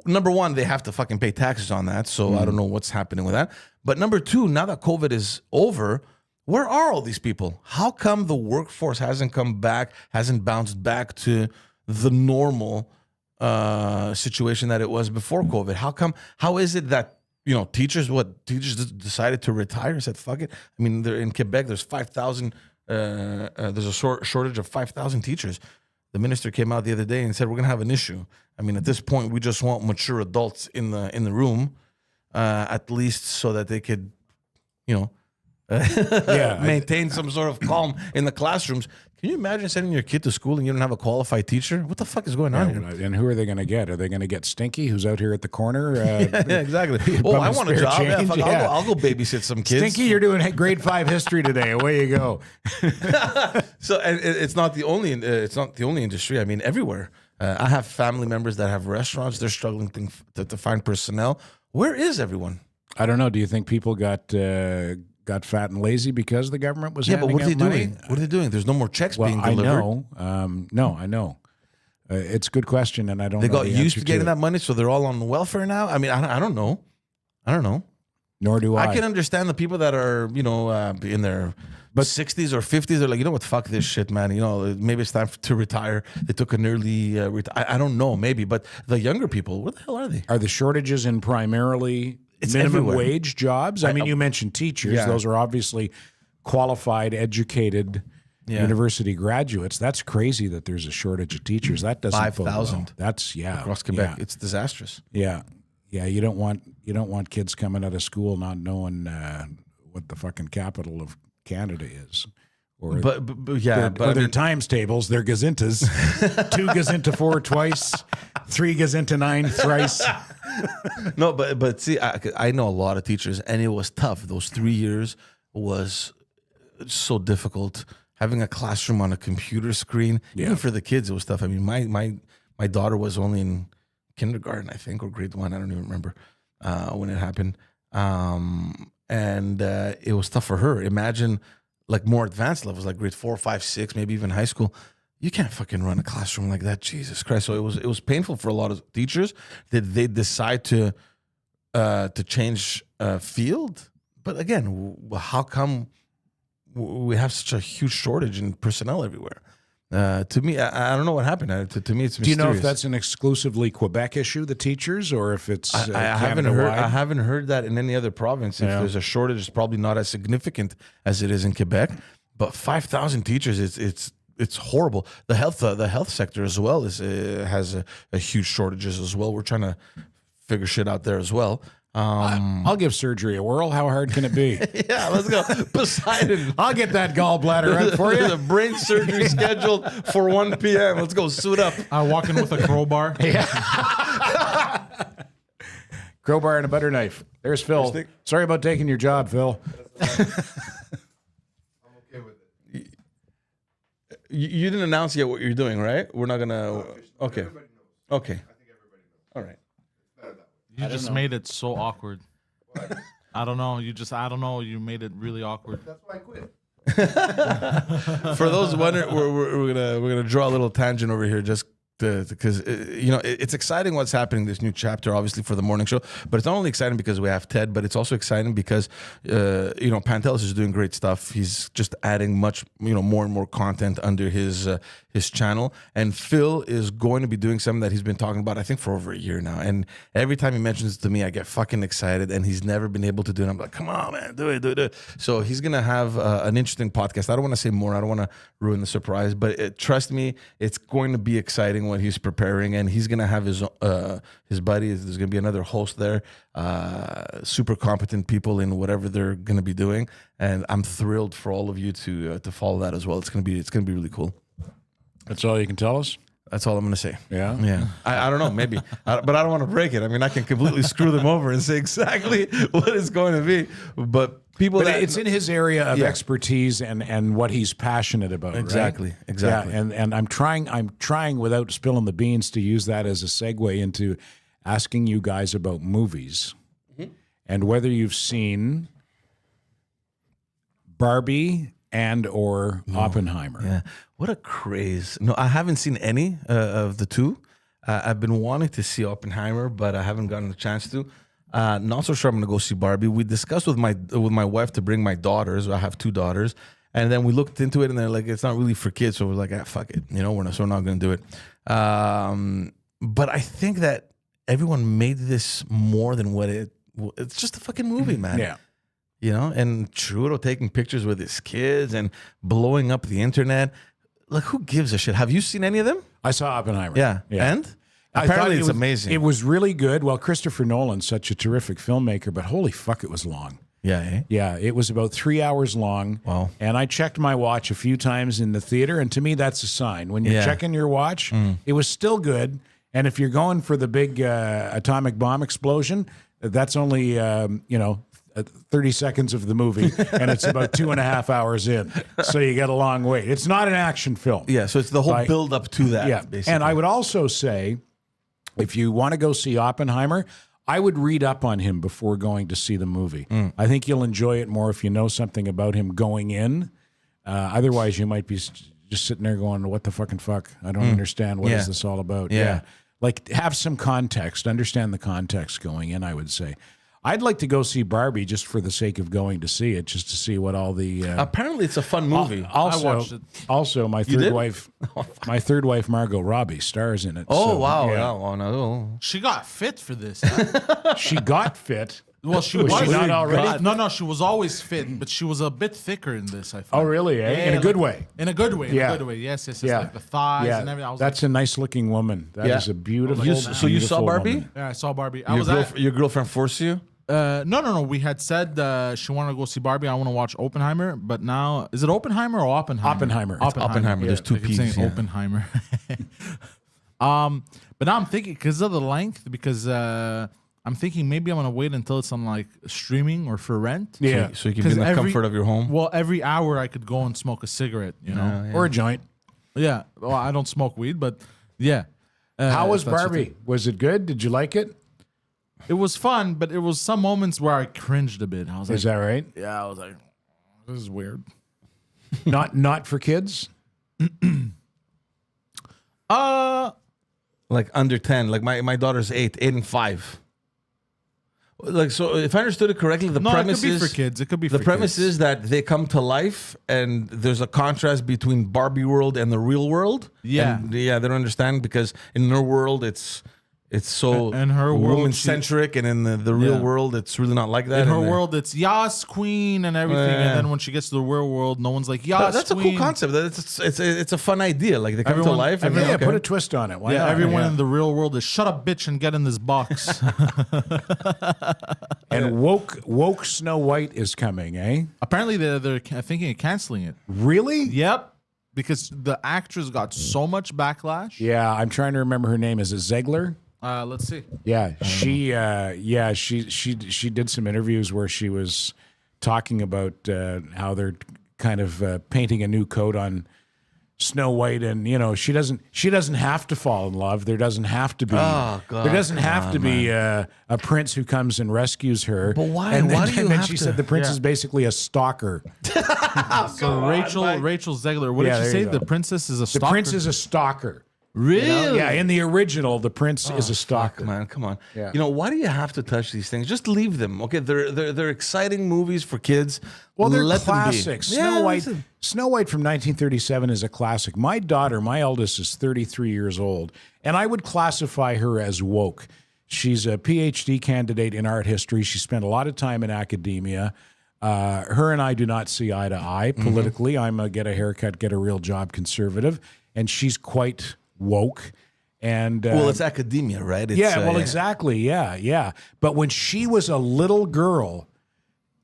Number one, they have to fucking pay taxes on that. So I don't know what's happening with that. But number two, now that COVID is over, where are all these people? How come the workforce hasn't come back, hasn't bounced back to the normal situation that it was before COVID? How is it that, teachers decided to retire, said, fuck it. I mean, they're in Quebec, there's 5,000, there's a shortage of 5,000 teachers. The minister came out the other day and said, we're going to have an issue. I mean, at this point, we just want mature adults in the room, at least so that they could, maintain some sort of calm in the classrooms. Can you imagine sending your kid to school and you don't have a qualified teacher? What the fuck is going on here? And who are they going to get? Are they going to get Stinky, who's out here at the corner? Yeah, exactly. Oh, I want a job. Yeah, fuck, I'll go babysit some kids. Stinky, you're doing grade 5 history today. Away you go. So, and it's not the only industry. I mean, everywhere. I have family members that have restaurants. They're struggling to find personnel. Where is everyone? I don't know. Do you think people got fat and lazy because the government was but what are they handing out money? doing? What are they doing? There's no more checks being I delivered. know. I know. It's a good question, and I don't They know got the used answer to getting it. that money, so they're all on welfare now. I mean, I don't know. Nor do I. I can understand the people that are, in their 60s or 50s. They're like, you know what, fuck this shit, man. Maybe it's time to retire. They took an early I don't know, maybe. But the younger people, where the hell are they? Are the shortages in primarily minimum everywhere. wage jobs? I mean, you mentioned teachers. Yeah. Those are obviously qualified, educated university graduates. That's crazy that there's a shortage of teachers. That doesn't 5,000. well. That's Across Quebec. Yeah. It's disastrous. Yeah. You don't want kids coming out of school not knowing what the fucking capital of Canada is. Or But their times tables, their gazintas. 2 gazinta 4 twice, 3 gazinta 9 thrice. No, but see, I know a lot of teachers, and it was tough. Those 3 years was so difficult. Having a classroom on a computer screen, even for the kids, it was tough. I mean, my daughter was only in kindergarten, I think, or grade 1. I don't even remember when it happened. And it was tough for her. Imagine like more advanced levels, like grade 4, 5, 6, maybe even high school. You can't fucking run a classroom like that. Jesus Christ. So it was painful for a lot of teachers that they decide to change field. But again, how come we have such a huge shortage in personnel everywhere? To me, I don't know what happened. To me, it's mysterious. Do you know if that's an exclusively Quebec issue, the teachers, or if it's I haven't heard. Canada-wide? I haven't heard that in any other province. If there's a shortage, it's probably not as significant as it is in Quebec. But 5,000 teachers, it's horrible. The health sector as well has a huge shortages as well. We're trying to figure shit out there as well. I'll give surgery a whirl. How hard can it be? Yeah, let's go. Poseidon. I'll get that gallbladder out for There's you. a brain surgery scheduled for 1 p.m. Let's go. Suit up. I walk in with a crowbar. Crowbar and a butter knife. There's Phil. Sorry about taking your job, Phil. You didn't announce yet what you're doing, right? We're not gonna. Okay. Okay. All right. You just made it so awkward. I don't know. You made it really awkward. That's why I quit. For those wondering, we're gonna draw a little tangent over here, just because it's exciting what's happening. This new chapter, obviously, for the morning show, but it's not only exciting because we have Ted, but it's also exciting because Pantelis is doing great stuff. He's just adding much more and more content under his his channel. And Phil is going to be doing something that he's been talking about, I think, for over a year now. And every time he mentions it to me, I get fucking excited. And he's never been able to do it. I'm like, come on, man, do it. So he's going to have an interesting podcast. I don't want to say more. I don't want to ruin the surprise. But trust me, it's going to be exciting what he's preparing. And he's going to have his buddy. There's going to be another host there. Super competent people in whatever they're going to be doing. And I'm thrilled for all of you to follow that as well. It's going to be really cool. That's all you can tell us? That's all I'm going to say. Yeah? I don't know, maybe. But I don't want to break it. I mean, I can completely screw them over and say exactly what it's going to be. But it's in his area of expertise and what he's passionate about. Exactly, right? exactly. Yeah, and I'm trying without spilling the beans to use that as a segue into asking you guys about movies and whether you've seen Barbie and or Oppenheimer. Yeah. What a craze. No, I haven't seen any of the two. I've been wanting to see Oppenheimer, but I haven't gotten the chance to. Not so sure I'm going to go see Barbie. We discussed with my wife to bring my daughters. I have 2 daughters. And then we looked into it and they're like, it's not really for kids. So we're like, fuck it. We're not going to do it. But I think that everyone made this more than what it's just a fucking movie, man. Yeah. And Trudeau taking pictures with his kids and blowing up the internet. Like, who gives a shit? Have you seen any of them? I saw Oppenheimer. Yeah. And apparently it's amazing. It was really good. Well, Christopher Nolan's such a terrific filmmaker, but holy fuck, it was long. Yeah, eh? Yeah, it was about 3 hours long. Wow. And I checked my watch a few times in the theater, and to me, that's a sign. When you're checking your watch, it was still good. And if you're going for the big atomic bomb explosion, that's only, 30 seconds of the movie, and it's about 2.5 hours in. So you get a long wait. It's not an action film. Yeah, so it's the whole build up to that. Yeah, basically. and I would also say, if you want to go see Oppenheimer, I would read up on him before going to see the movie. I think you'll enjoy it more if you know something about him going in. Otherwise, you might be just sitting there going, what the fucking fuck? I don't understand. What is this all about? Yeah. Like, have some context. Understand the context going in, I would say. I'd like to go see Barbie just for the sake of going to see it, just to see what all the. Apparently, it's a fun movie. Also, I watched it. Also, my third wife, Margot Robbie, stars in it. Oh, so, wow. yeah. Yeah. Oh, no. She got fit for this. Huh? She got fit. Well, she Was was she not already? No, she was always fit, but she was a bit thicker in this. I thought. Oh, really? Eh? In a good way. In a good way. Yeah. In a good way. Yes. Yeah. Like the thighs Yeah, and everything. I was that's a nice-looking woman. That is a beautiful. So you saw beautiful Barbie? woman. yeah, I saw Barbie. Your girlfriend forced you? No. We had said she wanted to go see Barbie. I want to watch Oppenheimer, but now is it Oppenheimer or Oppenheimer? Oppenheimer. It's Oppenheimer. There's 2 I keep P's. saying Oppenheimer. But now I'm thinking because of the length. Because I'm thinking maybe I'm gonna wait until it's on like streaming or for rent. Yeah. So you can be in the comfort of your home. Well, every hour I could go and smoke a cigarette. You know. Or a joint. Yeah. Well, I don't smoke weed, but yeah. How was if that's what Barbie? Was it good? Did you like it? It was fun, but it was some moments where I cringed a bit. I was like, Is that right? yeah, I was like, this is weird. Not for kids? Like under 10. Like my daughter's 8 and 5. Like, so if I understood it correctly, the premise it could be is for kids. It could be the for premise kids. is that they come to life and there's a contrast between Barbie world and the real world. Yeah. And, they don't understand because in their world it's so In her world, woman centric, and in the real world it's really not like that. In her And world, it's Yas Queen and everything, Yeah. and then when she gets to the real world, no one's like Yas that's a Queen. cool concept. It's a fun idea. Like they come to Everyone- life and Yeah, okay. put a twist on it. Why Yeah, not? everyone Yeah. in the real world is shut up, bitch, and get in this box. And woke Snow White is coming, eh? Apparently, they're thinking of canceling it. Really? Yep, because the actress got so much backlash. Yeah, I'm trying to remember her name. Is it Zegler? Let's see. Yeah, she did some interviews where she was talking about how they're kind of painting a new coat on Snow White, and she doesn't have to fall in love. There doesn't have to be. Oh, God, there doesn't have to be a prince who comes and rescues her. But why? And then, Why do you and then have she to- said the prince Yeah. is basically a stalker. So Rachel Zegler. What Yeah, did there she say? you go. The princess is a The stalker. prince is a stalker. Really? Yeah, in the original, the prince is a stalker. Fuck, man, come on. Yeah. You know, why do you have to touch these things? Just leave them. Okay, they're exciting movies for kids. Well, they're Let them be. classics. Yeah, Snow White from 1937 is a classic. My daughter, my eldest, is 33 years old, and I would classify her as woke. She's a PhD candidate in art history. She spent a lot of time in academia. Her and I do not see eye to eye politically. I'm a get a haircut, get a real job conservative, and she's quite woke. And Well, it's academia, right? It's, exactly. Yeah. But when she was a little girl,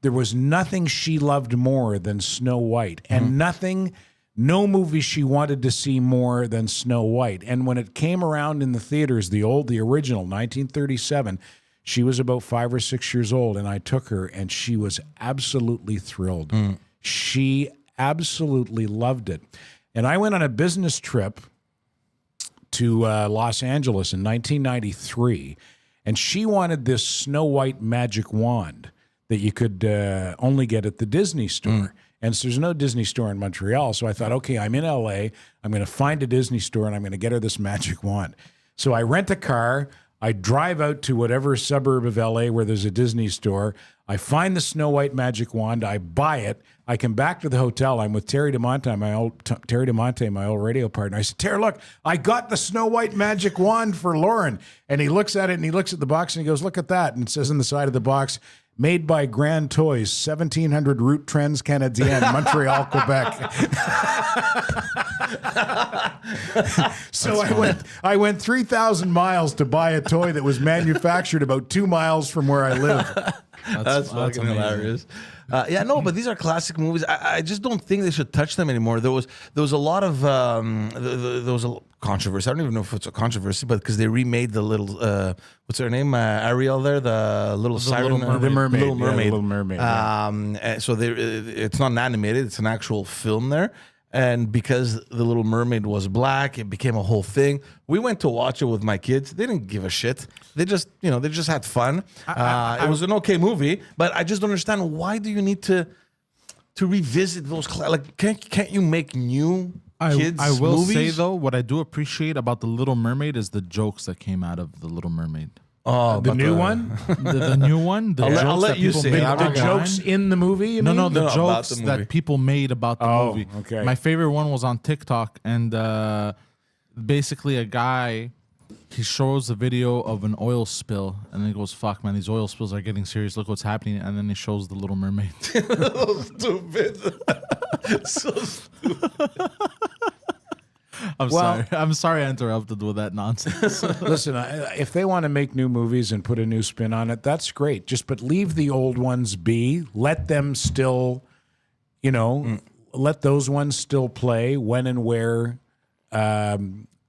there was nothing she loved more than Snow White, and no movie she wanted to see more than Snow White. And when it came around in the theaters, the original, 1937, she was about 5 or 6 years old, and I took her, and she was absolutely thrilled. She absolutely loved it. And I went on a business trip to Los Angeles in 1993, and she wanted this Snow White magic wand that you could only get at the Disney store. And so there's no Disney store in Montreal. So I thought, okay, I'm in LA. I'm going to find a Disney store, and I'm going to get her this magic wand. So I rent a car. I drive out to whatever suburb of LA where there's a Disney store. I find the Snow White magic wand. I buy it. I come back to the hotel. I'm with Terry DeMonte, my old radio partner. I said, Terry, look, I got the Snow White magic wand for Lauren. And he looks at it, and he looks at the box, and he goes, look at that. And it says on the side of the box, made by Grand Toys, 1700 Route Trans Canadienne, Montreal, Quebec. So I went 3,000 miles to buy a toy that was manufactured about 2 miles from where I live. That's fucking hilarious. But these are classic movies. I just don't think they should touch them anymore. There was a lot of there was a controversy. I don't even know if it's a controversy, but because they remade the little what's her name, Ariel there, the little siren, The mermaid. Little Mermaid. Little Mermaid. And so it's not an animated; it's an actual film there. And because the Little Mermaid was black, it became a whole thing. We went to watch it with my kids. They didn't give a shit. They just had fun. It was an okay movie, but I just don't understand, why do you need to revisit those? Like, can't you make new kids I will movies? say though, what I do appreciate about the Little Mermaid is the jokes that came out of the Little Mermaid. Oh, The new one? The new one. The I'll jokes let that you people say made it. The online. jokes in the movie, you mean? No, the No, about jokes the movie. that people made about the Oh, movie. okay. My favorite one was on TikTok, and basically a guy, he shows a video of an oil spill, and then he goes, "Fuck, man, these oil spills are getting serious. Look what's happening." And then he shows the Little Mermaid. Stupid. So stupid. I'm sorry I interrupted with that nonsense. Listen, if they want to make new movies and put a new spin on it, that's great. But leave the old ones be. Let them still, let those ones still play when and where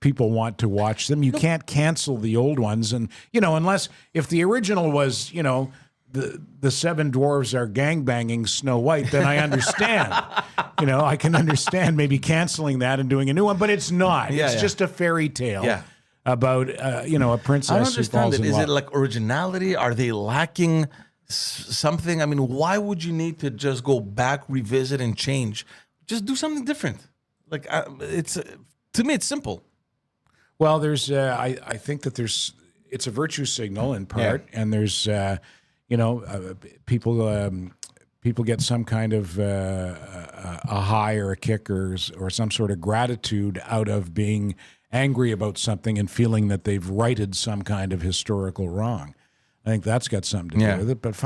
people want to watch them. You can't cancel the old ones. And, unless if the original was, the seven dwarves are gangbanging Snow White, then I understand. I can understand maybe canceling that and doing a new one, but it's not. It's just a fairy tale about a princess I don't who understand falls it. in Is love. it like originality? Are they lacking something? I mean, why would you need to just go back, revisit, and change? Just do something different. Like it's to me, it's simple. Well, there's I think that it's a virtue signal in part, and there's people get some kind of a high or a kick or some sort of gratitude out of being angry about something and feeling that they've righted some kind of historical wrong. I think that's got something to do with it. But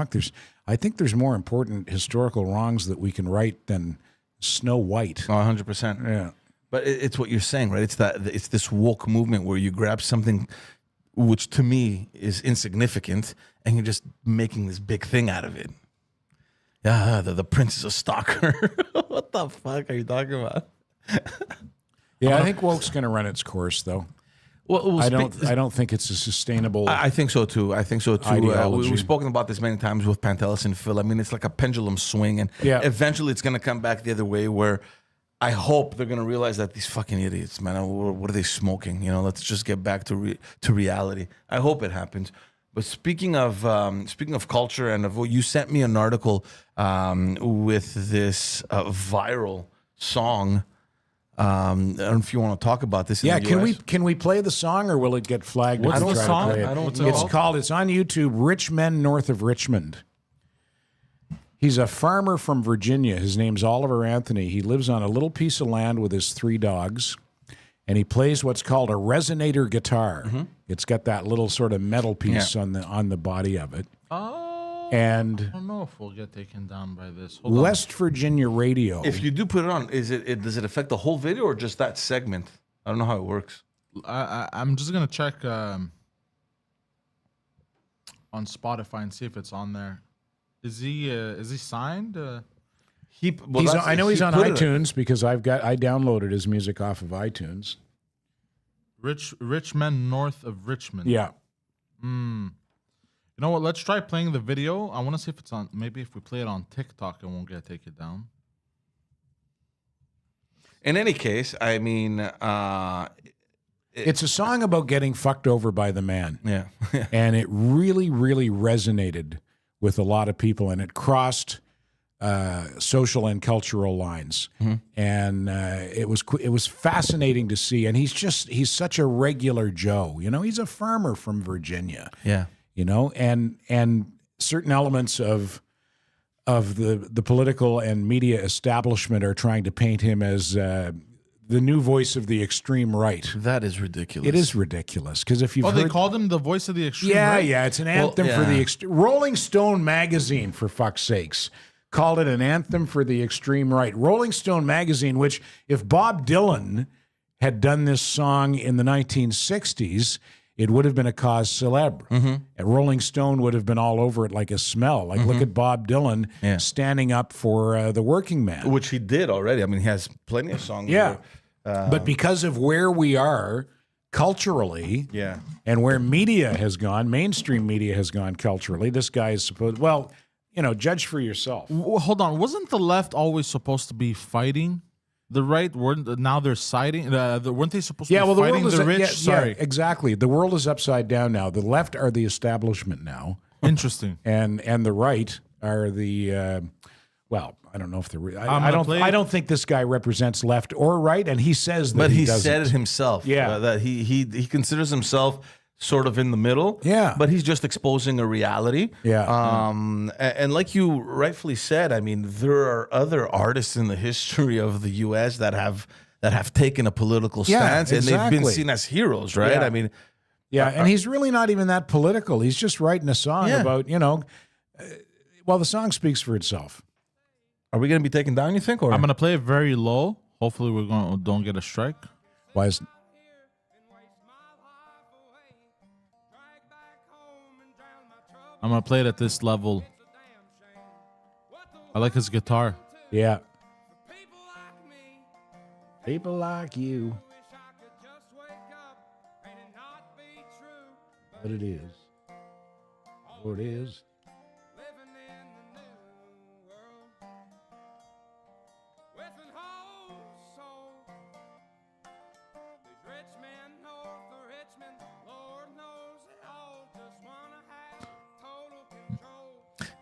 I think there's more important historical wrongs that we can right than Snow White. 100%. Yeah. But it's what you're saying, right? It's this woke movement where you grab something which to me is insignificant and you're just making this big thing out of it. Yeah, the prince is a stalker. What the fuck are you talking about? Yeah, I think woke's going to run its course, though. Well, I don't think it's a sustainable. I think so too. Ideology. We've spoken about this many times with Pantelis and Phil. I mean, it's like a pendulum swing, and eventually it's going to come back the other way. Where I hope they're going to realize that these fucking idiots, man, what are they smoking? Let's just get back to reality. I hope it happens. But speaking of culture and of, you sent me an article with this viral song. I don't know if you want to talk about this. In Yeah, the can US. we play the song or will it get flagged? What's if we the try song? To play it? I don't What's know. it It's called. It's on YouTube. Rich Men North of Richmond. He's a farmer from Virginia. His name's Oliver Anthony. He lives on a little piece of land with his 3 dogs, and he plays what's called a resonator guitar. It's got that little sort of metal piece on the body of it. Oh, And I don't know if we'll get taken down by this. Hold on. West Virginia radio. If you do put it on, does it affect the whole video or just that segment? I don't know how it works. I'm just gonna check on Spotify and see if it's on there. Is he signed? I know he's on put it iTunes because I downloaded his music off of iTunes. Rich Men North of Richmond. Yeah. You know what? Let's try playing the video. I want to see if it's on. Maybe if we play it on TikTok, it won't get taken down. In any case, I mean, It's a song about getting fucked over by the man. yeah. And it really, really resonated with a lot of people, and it crossed social and cultural lines. And it was fascinating to see. And he's such a regular Joe. You know, he's a farmer from Virginia. Yeah. You know, and certain elements of the political and media establishment are trying to paint him as the new voice of the extreme right. That is ridiculous. It is ridiculous because if you've Oh, heard, they called him the voice of the extreme. yeah, right? yeah, it's an anthem for yeah. the Rolling Stone magazine, for fuck's sakes, called it an anthem for the extreme right. Rolling Stone magazine, which if Bob Dylan had done this song in the 1960s, it would have been a cause célèbre. And Rolling Stone would have been all over it like a smell. Like, look at Bob Dylan standing up for the working man. Which he did already. I mean, he has plenty of songs. Yeah. where, But because of where we are culturally yeah. and where media has gone, mainstream media has gone culturally, this guy is supposed, well, you know, judge for yourself. Hold on. Wasn't the left always supposed to be fighting the right? Now they're siding. Weren't they supposed to be fighting the rich? yeah, Sorry. yeah, exactly. The world is upside down now. The left are the establishment now, Interesting. and the right are the well, I don't know if the gonna I don't think this guy represents left or right, and he says that But he doesn't. said it himself. Yeah. That he considers himself sort of in the middle. Yeah. But he's just exposing a reality. Yeah. And like you rightfully said, I mean, there are other artists in the history of the US that have taken a political Yeah, stance and they've been exactly. seen as heroes, right? Yeah. I mean, Yeah, and he's really not even that political. He's just writing a song Yeah. about, you know, well, the song speaks for itself. are we going to be taken down, you think? Or I'm gonna play it very low. Hopefully, don't get a strike. Why is I'm gonna play it at this level. I like his guitar. yeah. People like you. But it is. Oh, it is.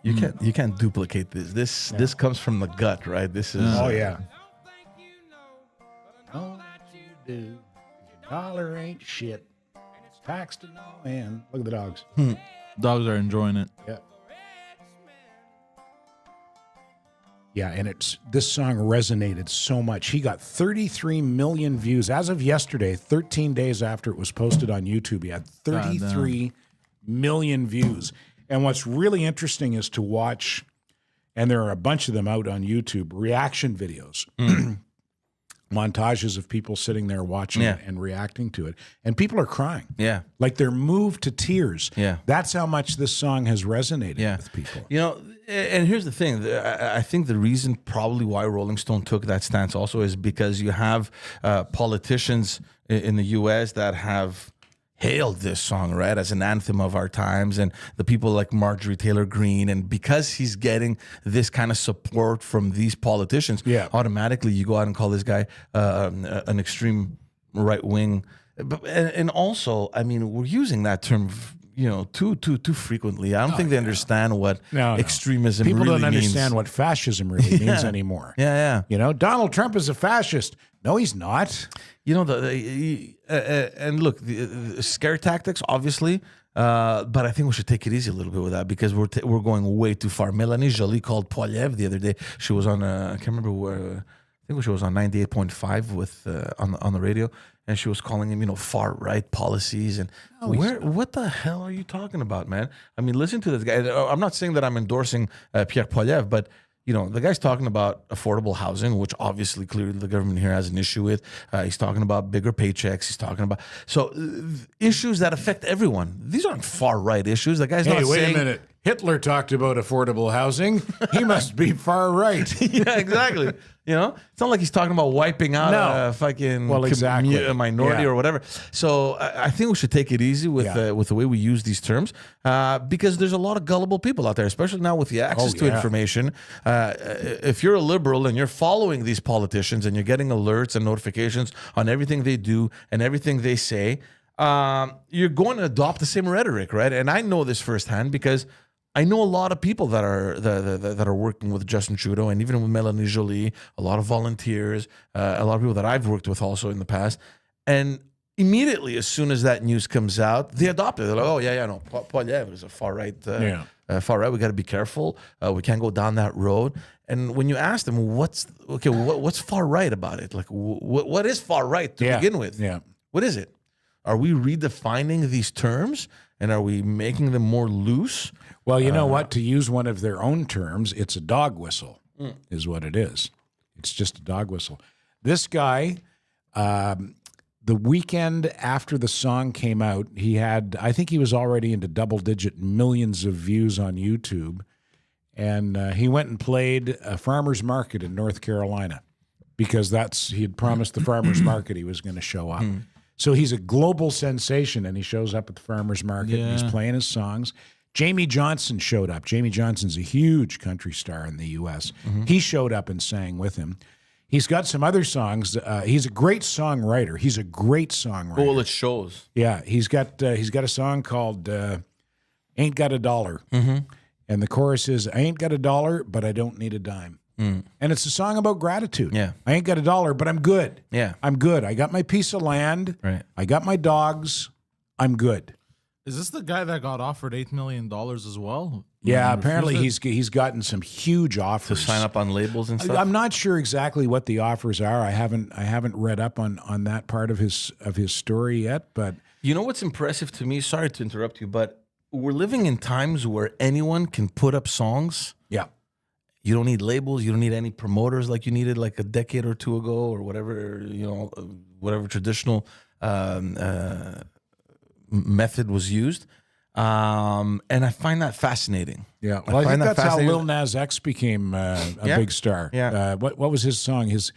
you can't duplicate this. This comes from the gut, right? This is Oh, yeah. Know that you do. Your dollar ain't shit. It's taxed to no end. Look at the dogs. Dogs are enjoying it. Yeah. Yeah, and this song resonated so much. He got 33 million views as of yesterday, 13 days after it was posted on YouTube. He had 33 million views. And what's really interesting is to watch, and there are a bunch of them out on YouTube, reaction videos. Montages of people sitting there watching it and reacting to it. And people are crying. Yeah. Like they're moved to tears. Yeah. That's how much this song has resonated with people. You know, and here's the thing. I think the reason probably why Rolling Stone took that stance also is because you have politicians in the U.S. that have hailed this song, right, as an anthem of our times, and the people like Marjorie Taylor Greene, and because he's getting this kind of support from these politicians, automatically you go out and call this guy an extreme right wing. And also, I mean, we're using that term too frequently. I don't think they understand what No. extremism People really don't understand means. what fascism really means anymore. Yeah. Donald Trump is a fascist. No, he's not. And look, the scare tactics, obviously, but I think we should take it easy a little bit with that because we're going way too far. Melanie Joly called Poiliev the other day. She was on, I can't remember where, I think she was on 98.5 with on the radio, and she was calling him, far right policies. And what the hell are you talking about, man? I mean, listen to this guy. I'm not saying that I'm endorsing Pierre Poilievre, but the guy's talking about affordable housing, which obviously clearly the government here has an issue with. He's talking about bigger paychecks. He's talking about issues that affect everyone. These aren't far right issues. The guy's not Hey, wait saying. a minute. Hitler talked about affordable housing. He must be far right. Yeah, exactly. It's not like he's talking about wiping out No. a fucking exactly. a minority Yeah. or whatever. So I think we should take it easy with the way we use these terms because there's a lot of gullible people out there, especially now with the access to information. If you're a liberal and you're following these politicians and you're getting alerts and notifications on everything they do and everything they say, you're going to adopt the same rhetoric, right? And I know this firsthand because I know a lot of people that are working with Justin Trudeau and even with Melanie Joly, a lot of volunteers, a lot of people that I've worked with also in the past. And immediately, as soon as that news comes out, they adopt it. They're like, oh, no, Poiliev is a far right. Far right. We got to be careful. We can't go down that road. And when you ask them, what's far right about it? Like, what is far right to begin with? Yeah. What is it? Are we redefining these terms and are we making them more loose? Well, you know what? To use one of their own terms, it's a dog whistle, is what it is. It's just a dog whistle. This guy, the weekend after the song came out, I think he was already into double-digit millions of views on YouTube, and he went and played a farmer's market in North Carolina because he had promised the farmer's market he was going to show up. So he's a global sensation, and he shows up at the farmer's market, and he's playing his songs. Jamie Johnson showed up. Jamie Johnson's a huge country star in the U.S. He showed up and sang with him. He's got some other songs. He's a great songwriter. Well, it shows. Yeah, he's got a song called "Ain't Got a Dollar," and the chorus is "I ain't got a dollar, but I don't need a dime." And it's a song about gratitude. Yeah, I ain't got a dollar, but I'm good. Yeah, I'm good. I got my piece of land. Right. I got my dogs. I'm good. Is this the guy that got offered $8 million as well? Yeah, apparently he's gotten some huge offers to sign up on labels and stuff. I'm not sure exactly what the offers are. I haven't read up on that part of his story yet. But you know what's impressive to me? Sorry to interrupt you, but we're living in times where anyone can put up songs. Yeah, you don't need labels. You don't need any promoters like you needed like a decade or two ago or whatever. Whatever traditional method was used. And I find that fascinating. Yeah, well, I think that's how Lil Nas X became a big star. Yeah. What was his song? His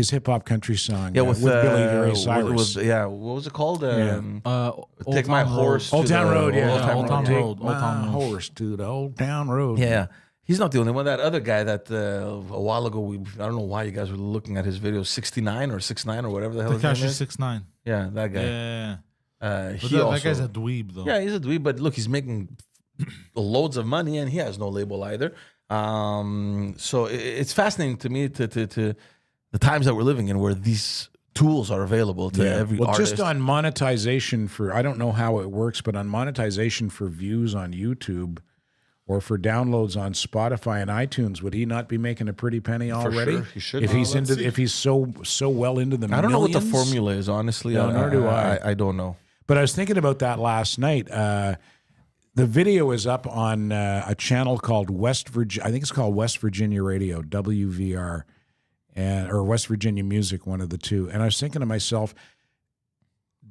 hip hop country song. Yeah, with Billy Ray Cyrus. what was it called? Take my horse. Old Town Road. Yeah, Old Town Road. Take my horse to the Old Town Road. Yeah. He's not the only one. That other guy that a while ago, I don't know why you guys were looking at his videos, 69 or 69 or whatever the hell his name is. 6ix9ine. Yeah, that guy. Yeah. That guy's a dweeb, though. Yeah, he's a dweeb, but look, he's making loads of money and he has no label either. So it's fascinating to me to the times that we're living in where these tools are available to every artist. Just on monetization I don't know how it works, but on monetization for views on YouTube or for downloads on Spotify and iTunes, would he not be making a pretty penny already? Sure, he should. If he's so well into the I don't know what the millions? formula is, honestly. No, nor do I. I don't know. But I was thinking about that last night. The video is up on a channel called West Virginia. I think it's called West Virginia Radio, WVR, or West Virginia Music, one of the two. And I was thinking to myself,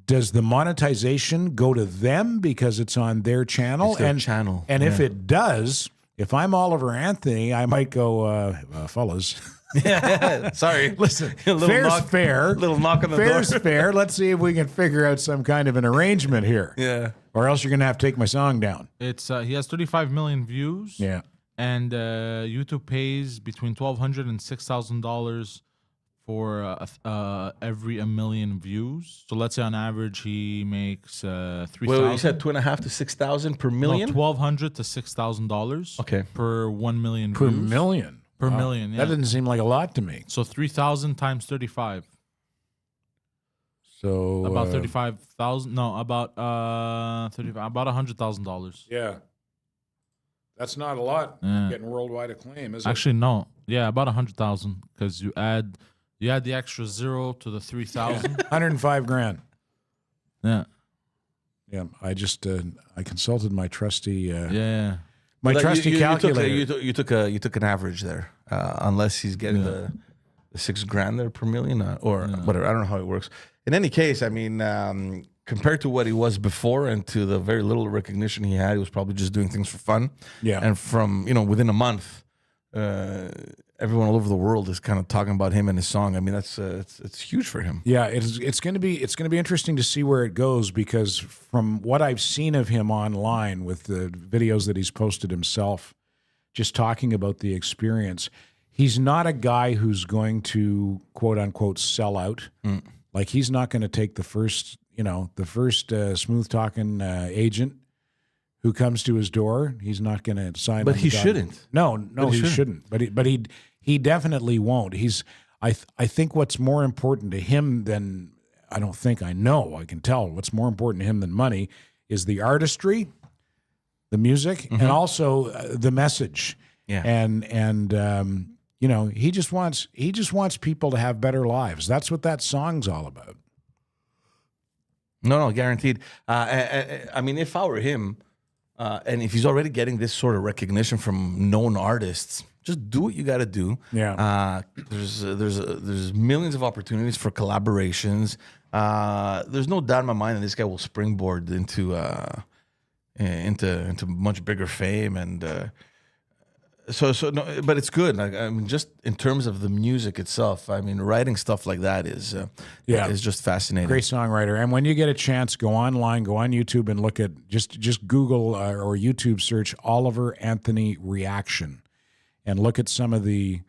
does the monetization go to them because it's on their channel? It's their channel. And if it does, if I'm Oliver Anthony, I might go, fellas. Sorry. Listen, fair's fair. Little knock on the Fair's door. fair. Let's see if we can figure out some kind of an arrangement here. Yeah. Or else you're going to have to take my song down. It's he has 35 million views. Yeah. And YouTube pays between $1,200 and $6,000 for every 1 million views. So let's say on average he makes 3,000. Wait, you said 2.5 to 6,000 per million? No, $1,200 to $6,000. Okay. Per 1 million Per views. million. Per Wow. million. Yeah. That doesn't seem like a lot to me. So 3,000 times 35. So About 35,000. No, about 35. About $100,000. Yeah. That's not a lot. Yeah. Getting worldwide acclaim, is it? Actually, no. Yeah, about 100,000 because you add the extra 0 to the 3,000. 105 grand. Yeah. Yeah. I just I consulted my trusty Yeah. my But trusty calculator. You took an average there, unless he's getting the $6,000 there per million or whatever. I don't know how it works. In any case, I mean, compared to what he was before and to the very little recognition he had, he was probably just doing things for fun. Yeah. And from within a month, everyone all over the world is kind of talking about him and his song. I mean, that's it's huge for him. Yeah, it's going to be interesting to see where it goes, because from what I've seen of him online with the videos that he's posted himself, just talking about the experience, he's not a guy who's going to quote unquote sell out. Like, he's not going to take the first smooth talking agent who comes to his door. He's not going to sign. But on he the dotted- shouldn't. No, he shouldn't. But he definitely won't. I think what's more important to him than I can tell what's more important to him than money is the artistry, the music, and also the message. Yeah. And he just wants people to have better lives. That's what that song's all about. No, guaranteed. I mean, if I were him, and if he's already getting this sort of recognition from known artists, just do what you got to do. Yeah. There's millions of opportunities for collaborations. There's no doubt in my mind that this guy will springboard into much bigger fame, and so no, but it's good. Like, I mean, just in terms of the music itself, I mean, writing stuff like that is just fascinating. Great songwriter. And when you get a chance, go online, go on YouTube and look at just Google or YouTube search Oliver Anthony reaction, and look at some of the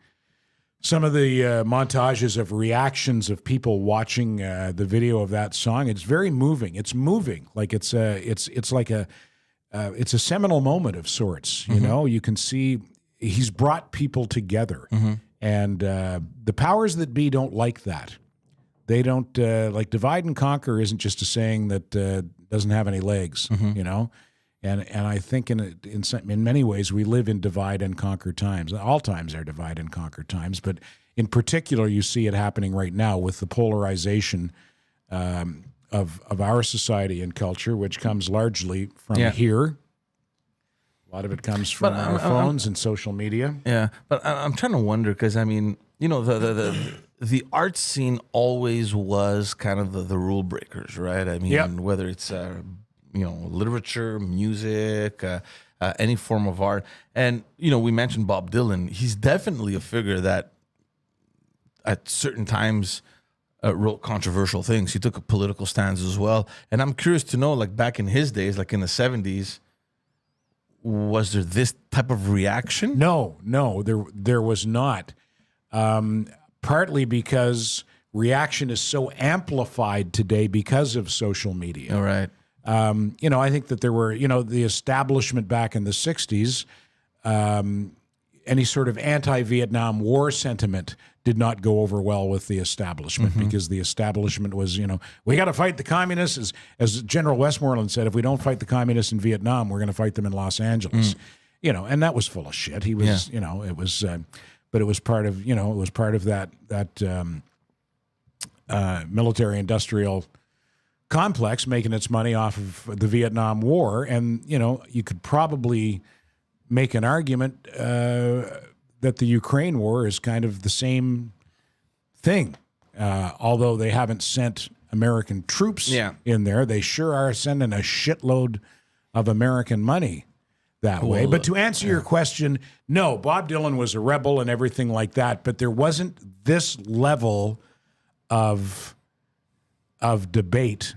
montages of reactions of people watching the video of that song. It's very moving. It's moving. Like it's like a seminal moment of sorts. You know, you can see he's brought people together, and the powers that be don't like that. They don't like divide and conquer. Isn't just a saying that doesn't have any legs. You know, and I think in many ways we live in divide and conquer times. All times are divide and conquer times, but in particular you see it happening right now with the polarization of our society and culture, which comes largely from here. A lot of it comes from our phones and social media. Yeah, but I'm trying to wonder, because I mean, the art scene always was kind of the rule breakers, right? I mean, whether it's literature, music, any form of art, and we mentioned Bob Dylan. He's definitely a figure that at certain times wrote controversial things. He took political stands as well, and I'm curious to know, like back in his days, like in the 70s. Was there this type of reaction? No, there was not. Partly because reaction is so amplified today because of social media. All right. I think that there were, the establishment back in the 60s, any sort of anti-Vietnam War sentiment did not go over well with the establishment, because the establishment was, we got to fight the communists. As General Westmoreland said, if we don't fight the communists in Vietnam, we're going to fight them in Los Angeles. And that was full of shit. He was, it was, but it was part of, that military-industrial complex making its money off of the Vietnam War. And, you could probably make an argument that the Ukraine war is kind of the same thing. Although they haven't sent American troops in there, they sure are sending a shitload of American money that way. But to answer your question, no, Bob Dylan was a rebel and everything like that, but there wasn't this level of debate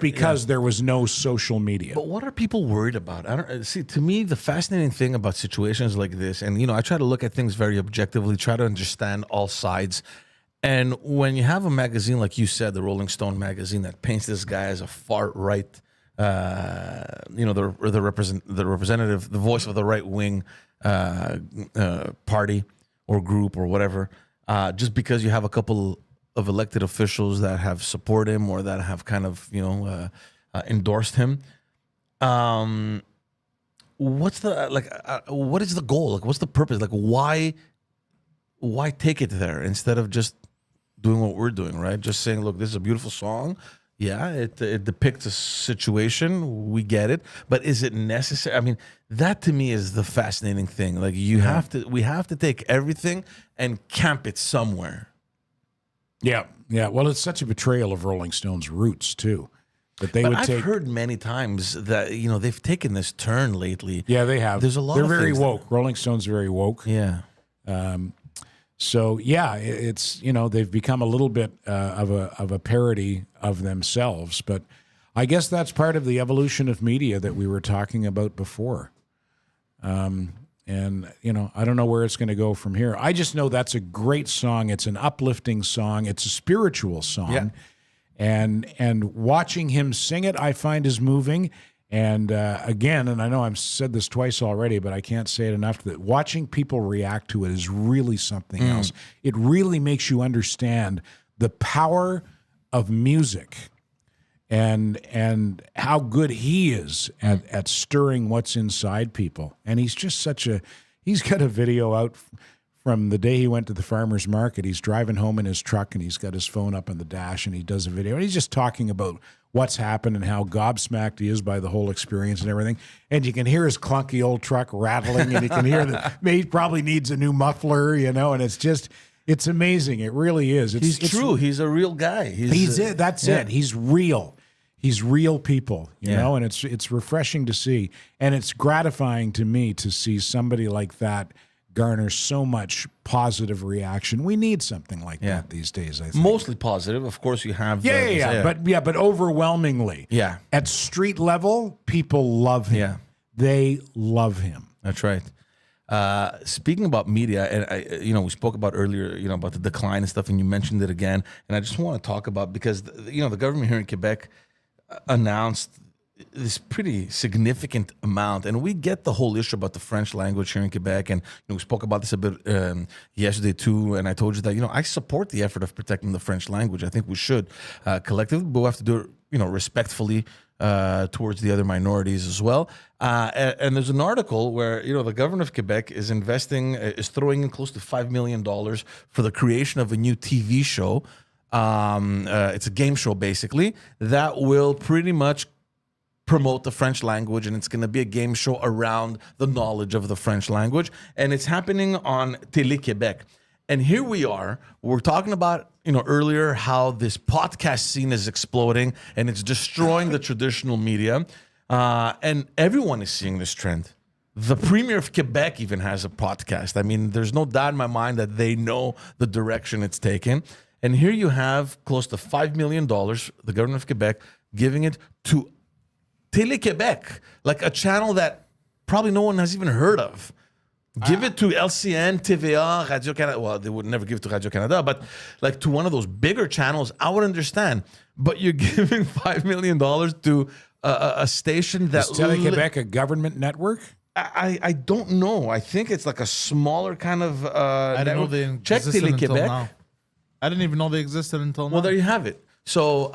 because there was no social media. But what are people worried about? I don't see. To me, the fascinating thing about situations like this, and I try to look at things very objectively, try to understand all sides, And when you have a magazine like you said, the Rolling Stone magazine, that paints this guy as a far right, the representative, the voice of the right wing party or group or whatever, just because you have a couple of elected officials that have supported him or that have kind of endorsed him. What's the what is the goal? Like, what's the purpose? Like, why take it there instead of just doing what we're doing, right? Just saying, look, this is a beautiful song. Yeah, it depicts a situation. We get it, but is it necessary? I mean, that to me is the fascinating thing. Like, we have to take everything and camp it somewhere. Yeah. Well, it's such a betrayal of Rolling Stone's roots too. But I've heard many times that they've taken this turn lately. Yeah, they have. There's a lot. They're of very things woke. Rolling Stone's very woke. Yeah. So yeah, it's they've become a little bit of a parody of themselves, but I guess that's part of the evolution of media that we were talking about before. And I don't know where it's going to go from here. I just know that's a great song. It's an uplifting song. It's a spiritual song. Yeah. And watching him sing it, I find is moving. And again, and I know I've said this twice already, but I can't say it enough, that watching people react to it is really something else. It really makes you understand the power of music and how good he is at stirring what's inside people. And he's just he's got a video out from the day he went to the farmer's market. He's driving home in his truck and he's got his phone up on the dash and he does a video. And he's just talking about what's happened and how gobsmacked he is by the whole experience and everything. And you can hear his clunky old truck rattling and you can hear that he probably needs a new muffler, and it's amazing. It really is. He's true. He's a real guy. He's it. That's it. He's real. He's real people, you know, and it's refreshing to see. And it's gratifying to me to see somebody like that garner so much positive reaction. We need something like that these days, I think. Mostly positive. Of course, you have... But overwhelmingly. Yeah. At street level, people love him. Yeah. They love him. That's right. Speaking about media, and we spoke about earlier, about the decline and stuff, and you mentioned it again, and I just want to talk about, because, the government here in Quebec announced this pretty significant amount, and we get the whole issue about the French language here in Quebec, and we spoke about this a bit yesterday too, and I told you that I support the effort of protecting the French language. I think we should collectively, but we have to do it respectfully towards the other minorities as well. And there's an article where the government of Quebec is throwing in close to $5 million for the creation of a new TV show. It's a game show basically that will pretty much promote the French language, and it's going to be a game show around the knowledge of the French language, and it's happening on Télé-Québec. And here we're talking about, earlier how this podcast scene is exploding and it's destroying the traditional media, and everyone is seeing this trend. The Premier of Quebec even has a podcast. I mean, there's no doubt in my mind that they know the direction it's taking. And here you have close to $5 million, the government of Quebec, giving it to Télé-Québec, like a channel that probably no one has even heard of. Give it to LCN, TVA, Radio-Canada. Well, they would never give it to Radio-Canada, but like to one of those bigger channels, I would understand. But you're giving $5 million to a station that... Is Télé-Québec a government network? I don't know. I think it's like a smaller kind of... I didn't know they existed until now. I didn't even know they existed until now. Well, there you have it. So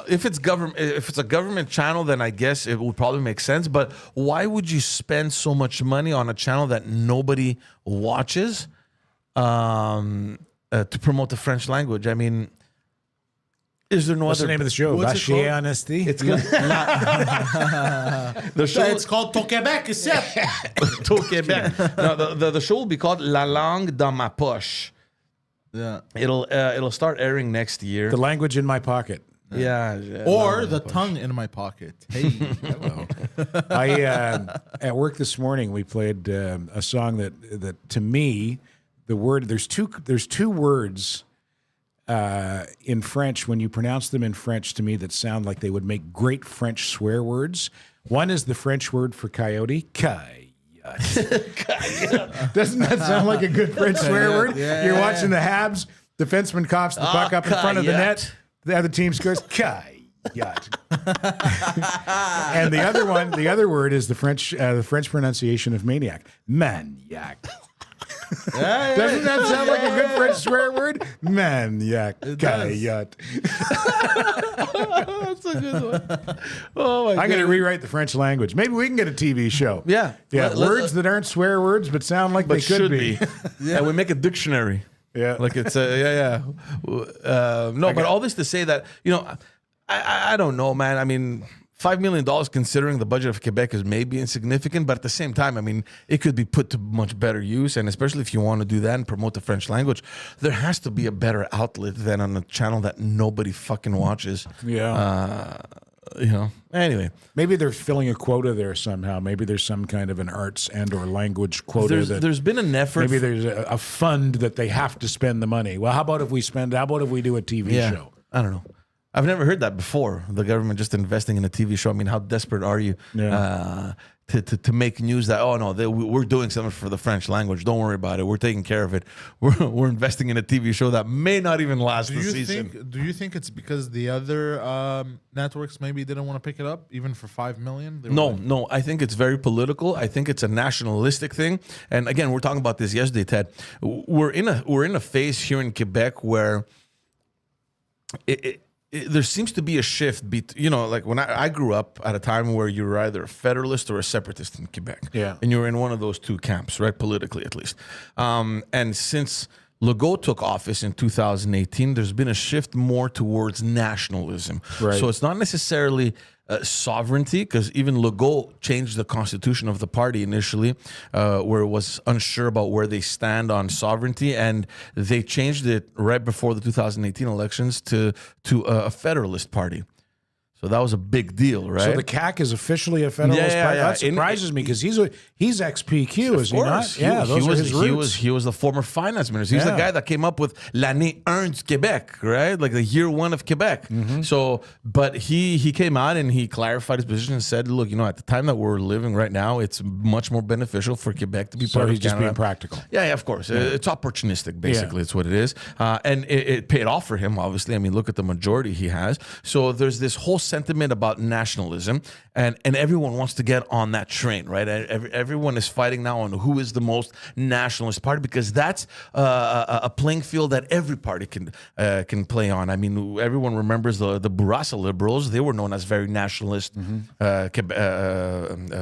if it's a government channel, then I guess it would probably make sense. But why would you spend so much money on a channel that nobody watches to promote the French language? I mean, is there no What's other... the name of the show? What's it called? Honesty? It's the show. It's called To Québec, is it? To Québec. No, the show will be called La Langue dans ma poche. Yeah. It'll start airing next year. The language in my pocket. Yeah. Or the tongue in my pocket. Hey. Hello. At work this morning, we played a song that to me, there's two words in French, when you pronounce them in French, to me, that sound like they would make great French swear words. One is the French word for coyote, coyote. Doesn't that sound like a good French swear word? Yeah. You're watching the Habs. defenseman coughs the puck up in front of the Kayat. net. The other team scores. Kayat. And the other word is the French pronunciation of maniac. Maniac. Doesn't that sound like a good French swear word? Maniac. Kayat. That's a good one. Oh my god! I'm going to rewrite the French language. Maybe we can get a TV show. Yeah. Words that aren't swear words but sound like they could be. Yeah, we make a dictionary. Yeah. Like it's no, but all this to say that, I don't know, man. I mean, $5 million considering the budget of Quebec is maybe insignificant, but at the same time, I mean, it could be put to much better use. And especially if you want to do that and promote the French language, there has to be a better outlet than on a channel that nobody fucking watches. Yeah. Anyway. Maybe they're filling a quota there somehow. Maybe there's some kind of an arts and or language quota. There's been an effort. Maybe there's a fund that they have to spend the money. Well, how about if we do a TV show? I don't know. I've never heard that before. The government just investing in a TV show. I mean, how desperate are you to make news that, oh, no, we're doing something for the French language. Don't worry about it. We're taking care of it. We're investing in a TV show that may not even last the season. Do you think it's because the other networks maybe didn't want to pick it up, even for $5 million? No. I think it's very political. I think it's a nationalistic thing. And again, we're talking about this yesterday, Ted. We're in a phase here in Quebec where there seems to be a shift. Like when I grew up at a time where you were either a federalist or a separatist in Quebec. Yeah. And you were in one of those two camps, right? Politically, at least. And since Legault took office in 2018, there's been a shift more towards nationalism. Right. So it's not necessarily sovereignty, because even Legault changed the constitution of the party initially, where it was unsure about where they stand on sovereignty, and they changed it right before the 2018 elections to a federalist party. So that was a big deal, right? So the CAC is officially a federalist party? That surprises me because he's ex-PQ, is he not? Yeah, those are his roots. He was the former finance minister. He's the guy that came up with l'année 1 du Québec, right? Like the year one of Quebec. Mm-hmm. So, but he came out and he clarified his position and said, look, at the time that we're living right now, it's much more beneficial for Quebec to be part of he's just Canada. being practical. Yeah, of course. It's opportunistic, basically. It's what it is. And it paid off for him, obviously. I mean, look at the majority he has. So there's this whole sentiment about nationalism, and everyone wants to get on that train, right? Everyone is fighting now on who is the most nationalist party, because that's a playing field that every party can play on. I mean, everyone remembers the Bourassa Liberals. They were known as very nationalist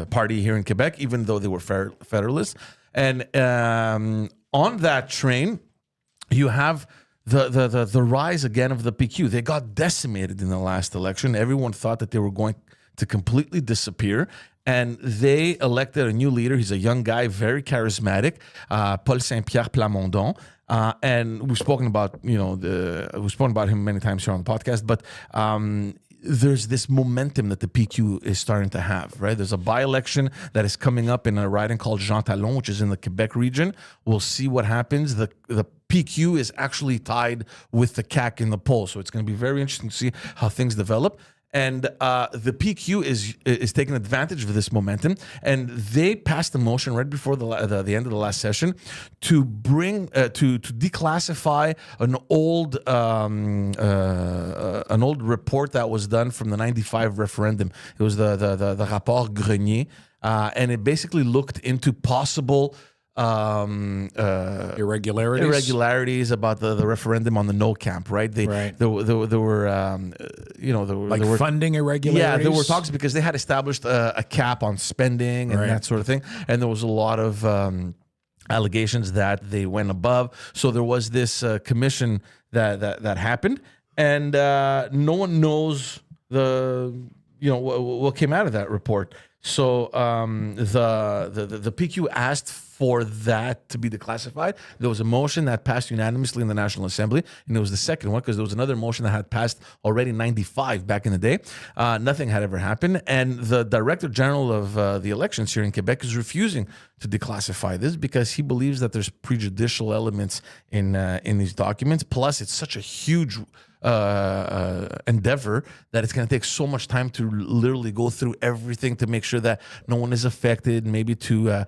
party here in Quebec, even though they were federalists. And on that train, you have the rise again of the PQ. They got decimated in the last election. Everyone thought that they were going to completely disappear. And they elected a new leader. He's a young guy, very charismatic, Paul Saint-Pierre Plamondon. And we've spoken about, we've spoken about him many times here on the podcast. But there's this momentum that the PQ is starting to have, right? There's a by-election that is coming up in a riding called Jean Talon, which is in the Quebec region. We'll see what happens. The PQ is actually tied with the CAQ in the poll, so it's going to be very interesting to see how things develop. And the PQ is taking advantage of this momentum, and they passed a motion right before the end of the last session to bring to declassify an old report that was done from the '95 referendum. It was the rapport Grenier, and it basically looked into possible irregularities about the referendum on the no camp, right? There were funding irregularities. Yeah, there were talks because they had established a cap on spending and that sort of thing, and there was a lot of allegations that they went above. So there was this commission that happened, and no one knows what came out of that report. So the PQ asked for that to be declassified. There was a motion that passed unanimously in the National Assembly, and it was the second one because there was another motion that had passed already in '95 back in the day. Nothing had ever happened, and the Director General of the elections here in Quebec is refusing to declassify this because he believes that there's prejudicial elements in these documents. Plus, it's such a huge endeavor that it's going to take so much time to literally go through everything to make sure that no one is affected, maybe to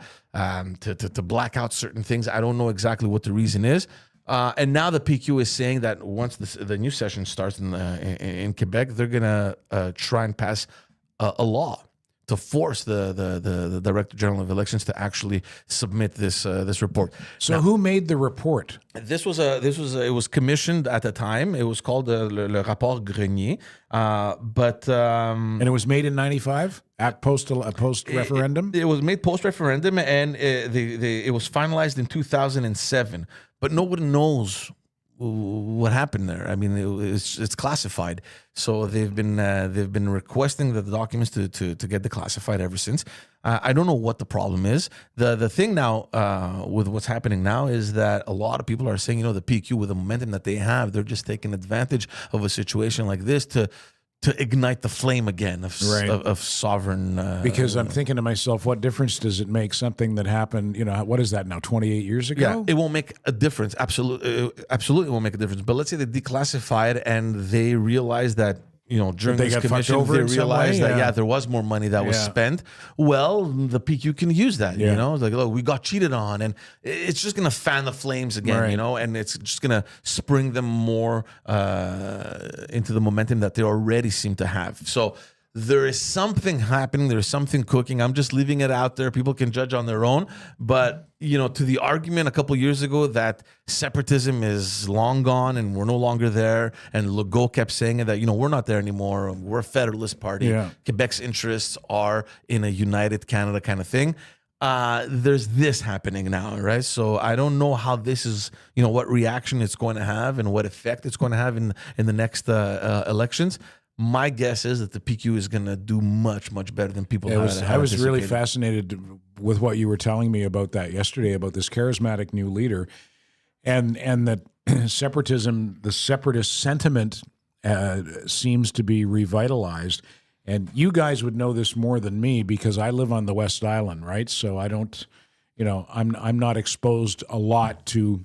black out certain things. I don't know exactly what the reason is. And now the PQ is saying that once the new session starts in Quebec, they're gonna try and pass a law to force the Director General of Elections to actually submit this report. So who made the report? It was commissioned at the time. It was called le rapport Grenier, And it was made in 95 at post referendum. It was made post referendum, and it was finalized in 2007. But nobody knows what happened there. I mean, it's classified. So they've been requesting the documents to get declassified ever since. I don't know what the problem is. The thing now with what's happening now is that a lot of people are saying, the PQ, with the momentum that they have, they're just taking advantage of a situation like this to ignite the flame again of sovereign. Because I'm thinking to myself, what difference does it make? Something that happened, what is that now? 28 years ago? Yeah, it won't make a difference. Absolutely won't make a difference. But let's say they declassified and they realized that, during they this got fucked commission, over they in some realized way? that, Yeah. there was more money that was Yeah. spent. Well, the PQ can use that, Yeah. It's like, look, we got cheated on. And it's just going to fan the flames again, Right. and it's just going to spring them more into the momentum that they already seem to have. So there is something happening. There's something cooking. I'm just leaving it out there. People can judge on their own. But, to the argument a couple years ago that separatism is long gone and we're no longer there, and Legault kept saying that, we're not there anymore. We're a federalist party. Yeah. Quebec's interests are in a united Canada kind of thing. There's this happening now, right? So I don't know how this is, what reaction it's going to have and what effect it's going to have in the next elections. My guess is that the PQ is going to do much, much better than people had I was really anticipated. fascinated with what you were telling me about that yesterday, about this charismatic new leader, and that separatism, the separatist sentiment seems to be revitalized. And you guys would know this more than me because I live on the West Island, right? So I don't, I'm not exposed a lot to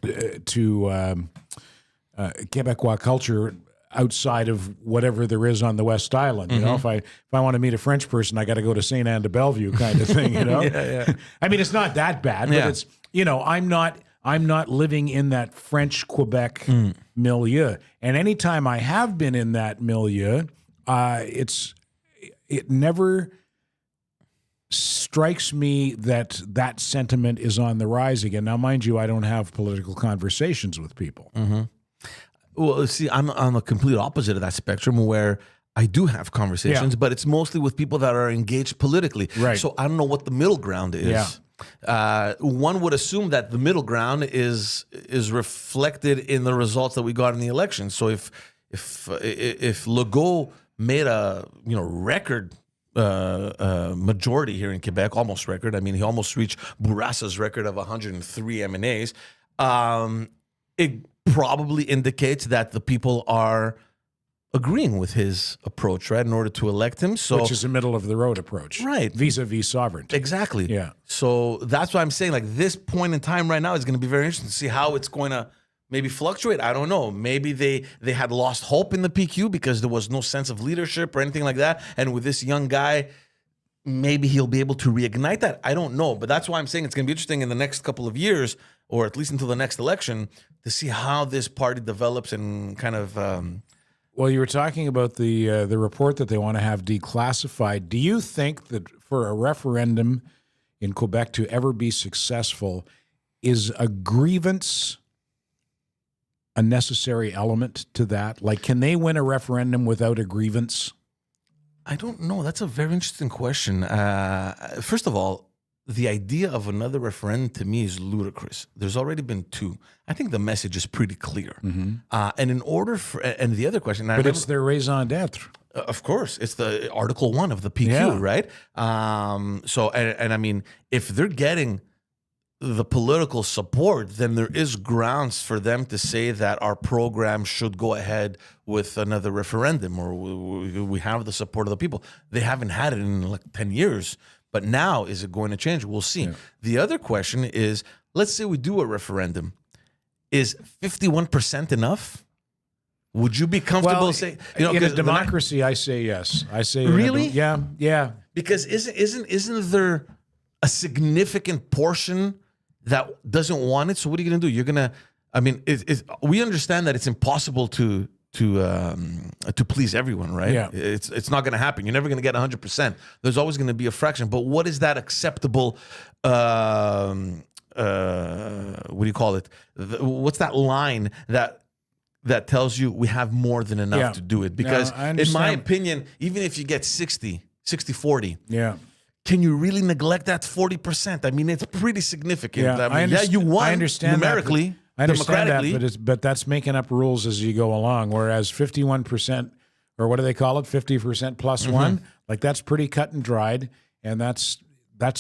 Quebecois culture outside of whatever there is on the West Island. If I want to meet a French person, I got to go to St. Anne de Bellevue kind of thing, Yeah. I mean, it's not that bad, but Yeah. it's, I'm not living in that French Quebec milieu. And anytime I have been in that milieu, it never strikes me that sentiment is on the rise again. Now, mind you, I don't have political conversations with people. Well, see, I'm on the complete opposite of that spectrum where I do have conversations, Yeah. but it's mostly with people that are engaged politically. Right. So I don't know what the middle ground is. Yeah. One would assume that the middle ground is reflected in the results that we got in the election. So if Legault made a record majority here in Quebec, almost record. I mean, he almost reached Bourassa's record of 103 MNAs. It probably indicates that the people are agreeing with his approach, right, in order to elect him. So, Which is a middle of the road approach. Right. Vis-a-vis sovereignty. exactly. Yeah. So that's why I'm saying, like, this point in time right now is going to be very interesting to see how it's going to maybe fluctuate. I don't know. Maybe they had lost hope in the PQ because there was no sense of leadership or anything like that. And with this young guy, maybe he'll be able to reignite that. I don't know. But that's why I'm saying it's going to be interesting in the next couple of years, or at least until the next election, to see how this party develops and kind of... Well, you were talking about the report that they want to have declassified. Do you think that for a referendum in Quebec to ever be successful, is a grievance a necessary element to that? Like, can they win a referendum without a grievance? I don't know. That's a very interesting question. First of all, the idea of another referendum to me is ludicrous. There's already been two. I think the message is pretty clear. And in order for, and the other question, But it's their raison d'etre. of course, it's the Article 1 of the PQ, Yeah. right? So, and I mean, if they're getting the political support, then there is grounds for them to say that our program should go ahead with another referendum, or we have the support of the people. They haven't had it in like 10 years. But now, is it going to change? We'll see. Yeah. The other question is, let's say we do a referendum. Is 51% enough? Would you be comfortable saying, in a 'cause democracy, I say yes. I say Really? Yeah. because isn't there a significant portion that doesn't want it? So what are you going to do? You're going to I mean, we understand that it's impossible to please everyone, right? Yeah. It's not going to happen. You're never going to get 100%. There's always going to be a fraction. But what is that acceptable? What do you call it? What's that line that tells you we have more than enough to do it? Because I in my understand. opinion, even if you get 60-40, Yeah. can you really neglect that 40%? I mean, it's pretty significant. Yeah, I mean, you won I understand numerically, that, I understand that, democratically. but that's making up rules as you go along. Whereas 51%, or what do they call it, 50% plus one, like that's pretty cut and dried, and that's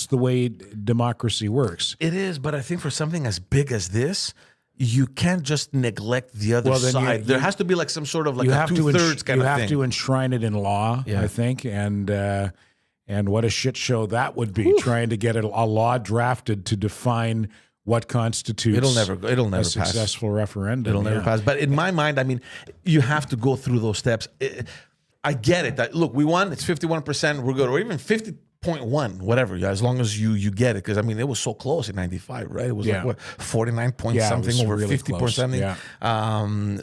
the way democracy works. It is, but I think for something as big as this, you can't just neglect the other Well, then side. There has to be like some sort of like You a have to two-thirds kind you of have thing. to enshrine it in law, Yeah. I think, and what a shit show that would be, trying to get a law drafted to define what constitutes It'll never a pass. successful referendum. It'll never pass. But in my mind, I mean, you have to go through those steps. I get it. That, look, we won. It's 51%. We're good. Or even 50.1, whatever. As long as you get it. Because, I mean, it was so close in 95, right? It was Yeah. like, what, 49 point Yeah, it something was over really 50 point close. something. Yeah.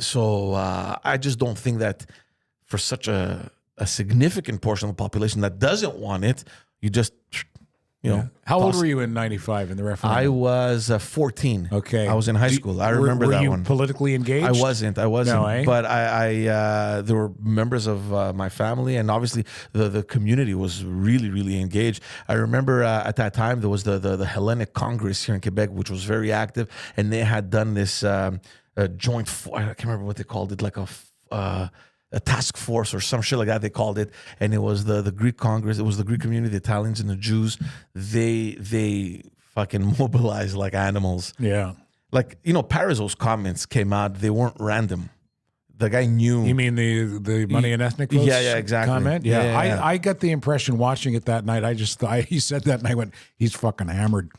So I just don't think that for such a significant portion of the population that doesn't want it, you just, How old toss- were you in 95 in the referendum? I was 14. Okay. I was in high school. I remember were that you one. politically engaged? I wasn't. No, eh? But I there were members of my family, and obviously the community was really, really engaged. I remember at that time there was the Hellenic Congress here in Quebec, which was very active, and they had done this joint. I can't remember what they called it, like a task force or some shit like that they called it, and it was the Greek Congress. It was the Greek community, the Italians and the Jews. They fucking mobilized like animals. Yeah. Like, Parizeau's comments came out. They weren't random. The guy knew. You mean the money and ethnic votes Yeah, exactly. comment? Yeah, Yeah, yeah. I got the impression watching it that night. I just thought he said that, and I went, he's fucking hammered.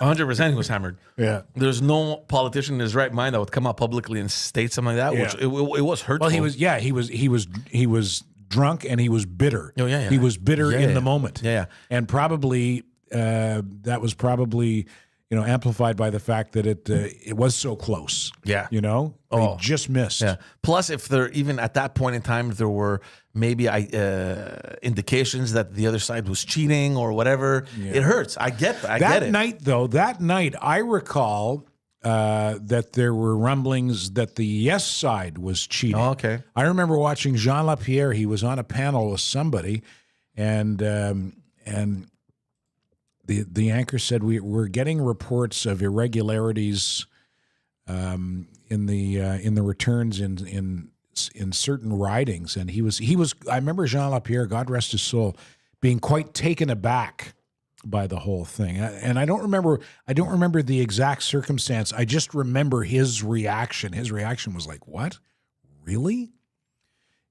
100% he was hammered. Yeah. There's no politician in his right mind that would come out publicly and state something like that, which it was hurtful. Well, he was drunk and he was bitter. Oh, yeah. He was bitter Yeah, in yeah. the moment. Yeah. And probably that was probably amplified by the fact that it was so close. Yeah. They just missed. Yeah. Plus, if there even at that point in time there were maybe indications that the other side was cheating or whatever, it hurts. I get that. I get it. That night, I recall that there were rumblings that the yes side was cheating. Oh, okay. I remember watching Jean Lapierre. He was on a panel with somebody, and the anchor said we're getting reports of irregularities in the returns in certain ridings, and he was. I remember Jean Lapierre, God rest his soul, being quite taken aback by the whole thing. And I don't remember the exact circumstance. I just remember his reaction. His reaction was like, "What? Really?"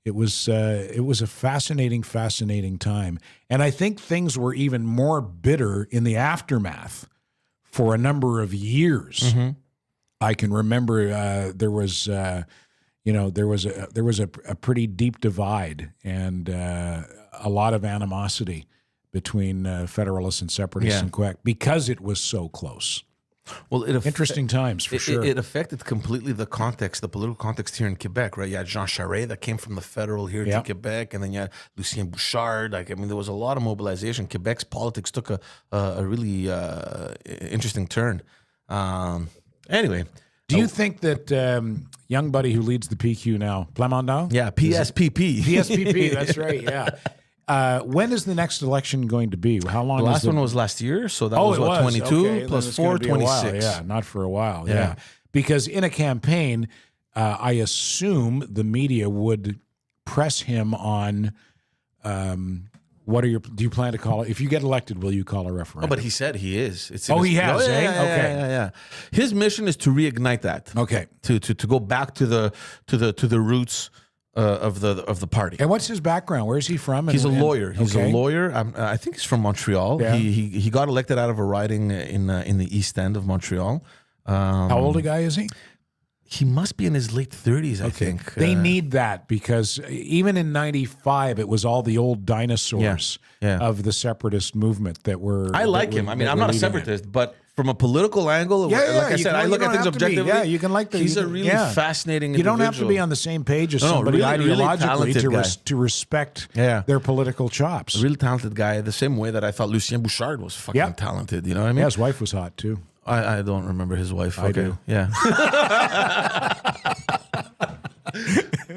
It was a fascinating time. And I think things were even more bitter in the aftermath for a number of years. Mm-hmm. I can remember there was a pretty deep divide and a lot of animosity between Federalists and Separatists in Quebec because it was so close. Well, Interesting times for sure. It affected completely the context, the political context here in Quebec, right? You had Jean Charest that came from the federal here to Quebec, and then you had Lucien Bouchard. There was a lot of mobilization. Quebec's politics took a really interesting turn. Anyway. Do you think that young buddy who leads the PQ now, Plamondon? Yeah, PSPP. PSPP, that's right, yeah. When is the next election going to be? How long? The last one was last year, so that was what, 22 okay, plus then it's 4, gonna be a while. 26. Yeah, not for a while. Yeah. Yeah, because in a campaign, I assume the media would press him on. Do you plan to call it? If you get elected, will you call a referendum? Oh, but he said he is. It's he has, eh? Yeah, Okay. Yeah. His mission is to reignite that. Okay. To go back to the roots of the party. And what's his background? Where is he from? He's a lawyer. He's okay. a lawyer. I think he's from Montreal. Yeah. He got elected out of a riding in the East End of Montreal. How old a guy is he? He must be in his late 30s, I think. They need that because even in '95, it was all the old dinosaurs of the separatist movement that were. I like him. I mean, I'm not a separatist, but from a political angle, like I said, I look at things objectively. Yeah, you can like the. He's a really fascinating. You don't have to be on the same page as somebody ideologically to respect their political chops. A really talented guy, the same way that I thought Lucien Bouchard was fucking talented. You know what I mean? Yeah, his wife was hot too. I don't remember his wife. I do. Yeah.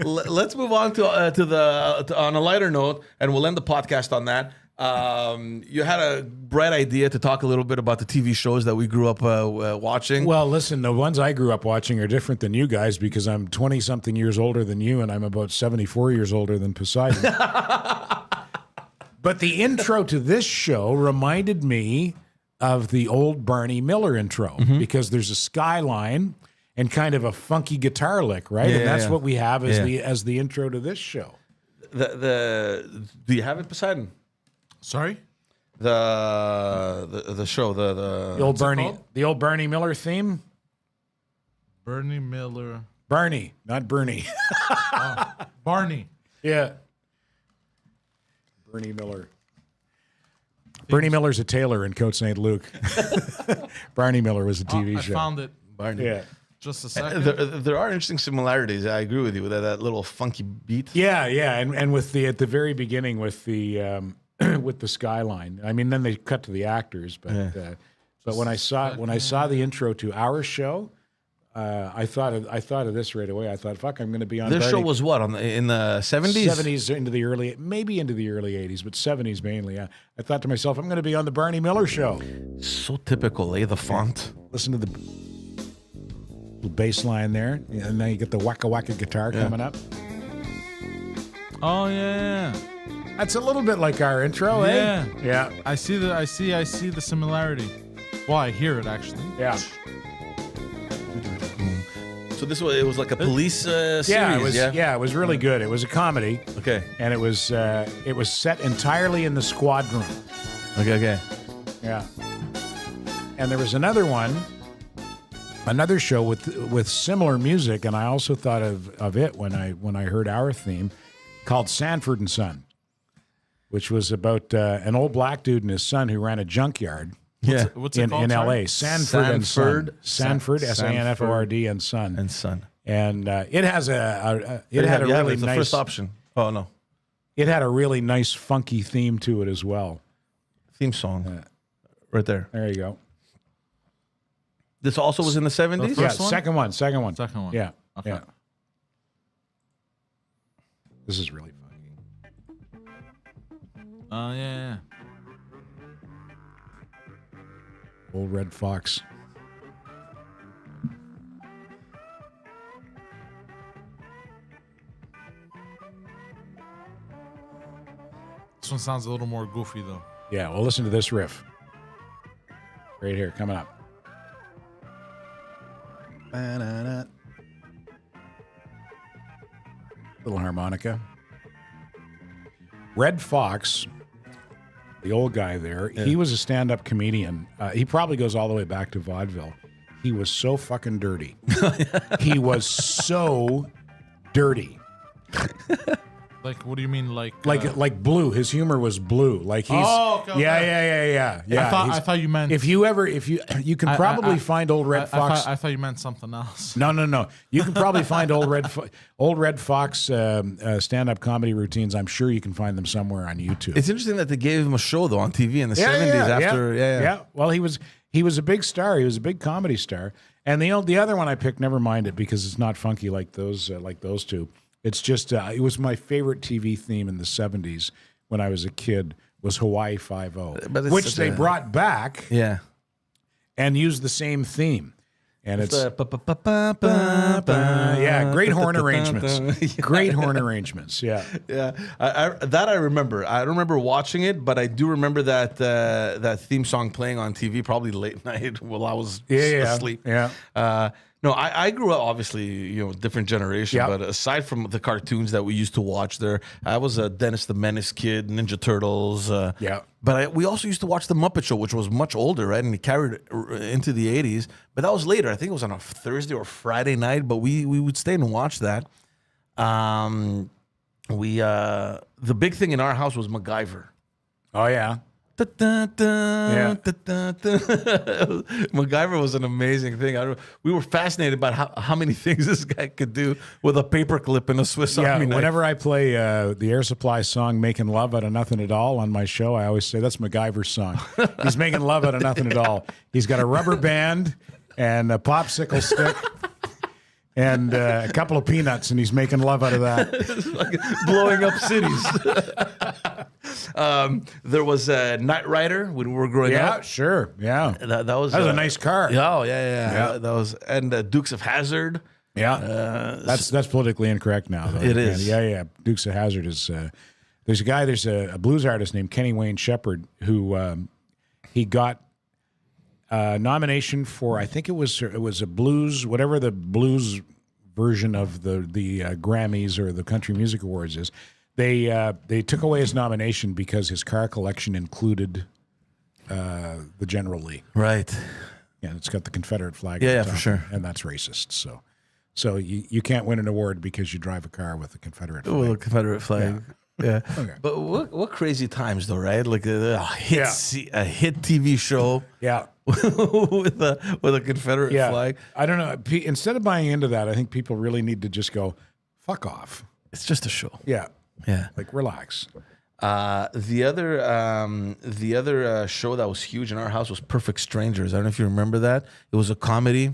Let's move on to on a lighter note, and we'll end the podcast on that. You had a bright idea to talk a little bit about the TV shows that we grew up watching. Well, listen, the ones I grew up watching are different than you guys because I'm 20-something years older than you, and I'm about 74 years older than Poseidon. But the intro to this show reminded me of the old Barney Miller intro because there's a skyline and kind of a funky guitar lick, right? And that's what we have as the intro to this show. Do you have it, Poseidon? Sorry? The show, the old Barney Miller theme. Bernie Miller. Barney, not Bernie. Barney. Yeah. Bernie Miller. Bernie Miller's a tailor in Côte St. Luc. Barney Miller was a TV show. I found it. Barney. Yeah. Just a second. There are interesting similarities. I agree with you with that little funky beat. Yeah, and with at the very beginning with the with the skyline. I mean, then they cut to the actors, but when I saw the intro to our show, I thought of this right away. I thought, fuck, I'm going to be on. This show was what in the 70s? 70s into the early 80s, but 70s mainly. Yeah. I thought to myself, I'm going to be on the Barney Miller show. So typical, the font. Listen to the bass line there, and then you get the wacka wacka guitar coming up. Oh yeah. That's a little bit like our intro, Yeah. Yeah. I see the similarity. Well, I hear it actually. Yeah. So it was like a police series. It was really good. It was a comedy. Okay. And it was set entirely in the squad room. Okay. Yeah. And there was another show with similar music, and I also thought of it when I heard our theme, called Sanford and Son, which was about an old black dude and his son who ran a junkyard. What's it called? In L.A. Sanford and Son. Sanford, Sanford and Son. And Son. And it had a really nice. The first option. Oh no. It had a really nice funky theme to it as well. Theme song. Right there. There you go. This also was in the 70s? Yeah, First one? second one. Second one. Yeah. Okay. Yeah. This is really funny. Yeah. Old Red Fox. This one sounds a little more goofy though. Yeah, well, listen to this riff. Right here, coming up. Little harmonica. Red Fox, the old guy there, he was a stand-up comedian. He probably goes all the way back to vaudeville. He was so fucking dirty. He was so dirty. Like, what do you mean, like blue? His humor was blue. Like he's okay. Yeah. I thought you meant if you can probably find old Red Fox. I thought you meant something else. No. You can probably find old Red Fox stand-up comedy routines. I'm sure you can find them somewhere on YouTube. It's interesting that they gave him a show though on TV in the 70s after. Yeah. Well, he was a big star. He was a big comedy star. And the other one I picked, never mind it because it's not funky like those two. It's just, it was my favorite TV theme in the 70s when I was a kid was Hawaii Five-0, which they brought back and used the same theme. And it's great horn arrangements. Great horn arrangements, yeah. I remember. I don't remember watching it, but I do remember that theme song playing on TV probably late night while I was asleep. Yeah. No, I grew up obviously, different generation. Yep. But aside from the cartoons that we used to watch, I was a Dennis the Menace kid, Ninja Turtles. Yeah. But we also used to watch the Muppet Show, which was much older, right? And it carried into the '80s. But that was later. I think it was on a Thursday or Friday night. But we would stay and watch that. The big thing in our house was MacGyver. Oh yeah. MacGyver was an amazing thing. We were fascinated about how many things this guy could do with a paperclip and a Swiss Army knife. Whenever I play the Air Supply song "Making Love Out of Nothing at All" on my show, I always say that's MacGyver's song. He's making love out of nothing at all. He's got a rubber band and a popsicle stick. And a couple of peanuts, and he's making love out of that. Like blowing up cities. There was a Knight Rider when we were growing up. Yeah, sure. Yeah. That was a nice car. Yeah. That was, and Dukes of Hazzard. Yeah. That's politically incorrect now, though. It is. Yeah. Dukes of Hazzard is. There's a blues artist named Kenny Wayne Shepherd who he got nomination for, I think it was a blues, whatever the blues version of the Grammys or the Country Music Awards is. They took away his nomination because his car collection included the General Lee. Right. Yeah, it's got the Confederate flag. Yeah, on yeah, top, for sure. And that's racist. So you can't win an award because you drive a car with a Confederate flag. With a Confederate flag. Yeah. Okay. But what crazy times though, right? Like a hit TV show. Yeah. with a Confederate Yeah. flag. I don't know. Instead of buying into that, I think people really need to just go, fuck off. It's just a show. Yeah. Yeah. Like, relax. The other show that was huge in our house was Perfect Strangers. I don't know if you remember that. It was a comedy.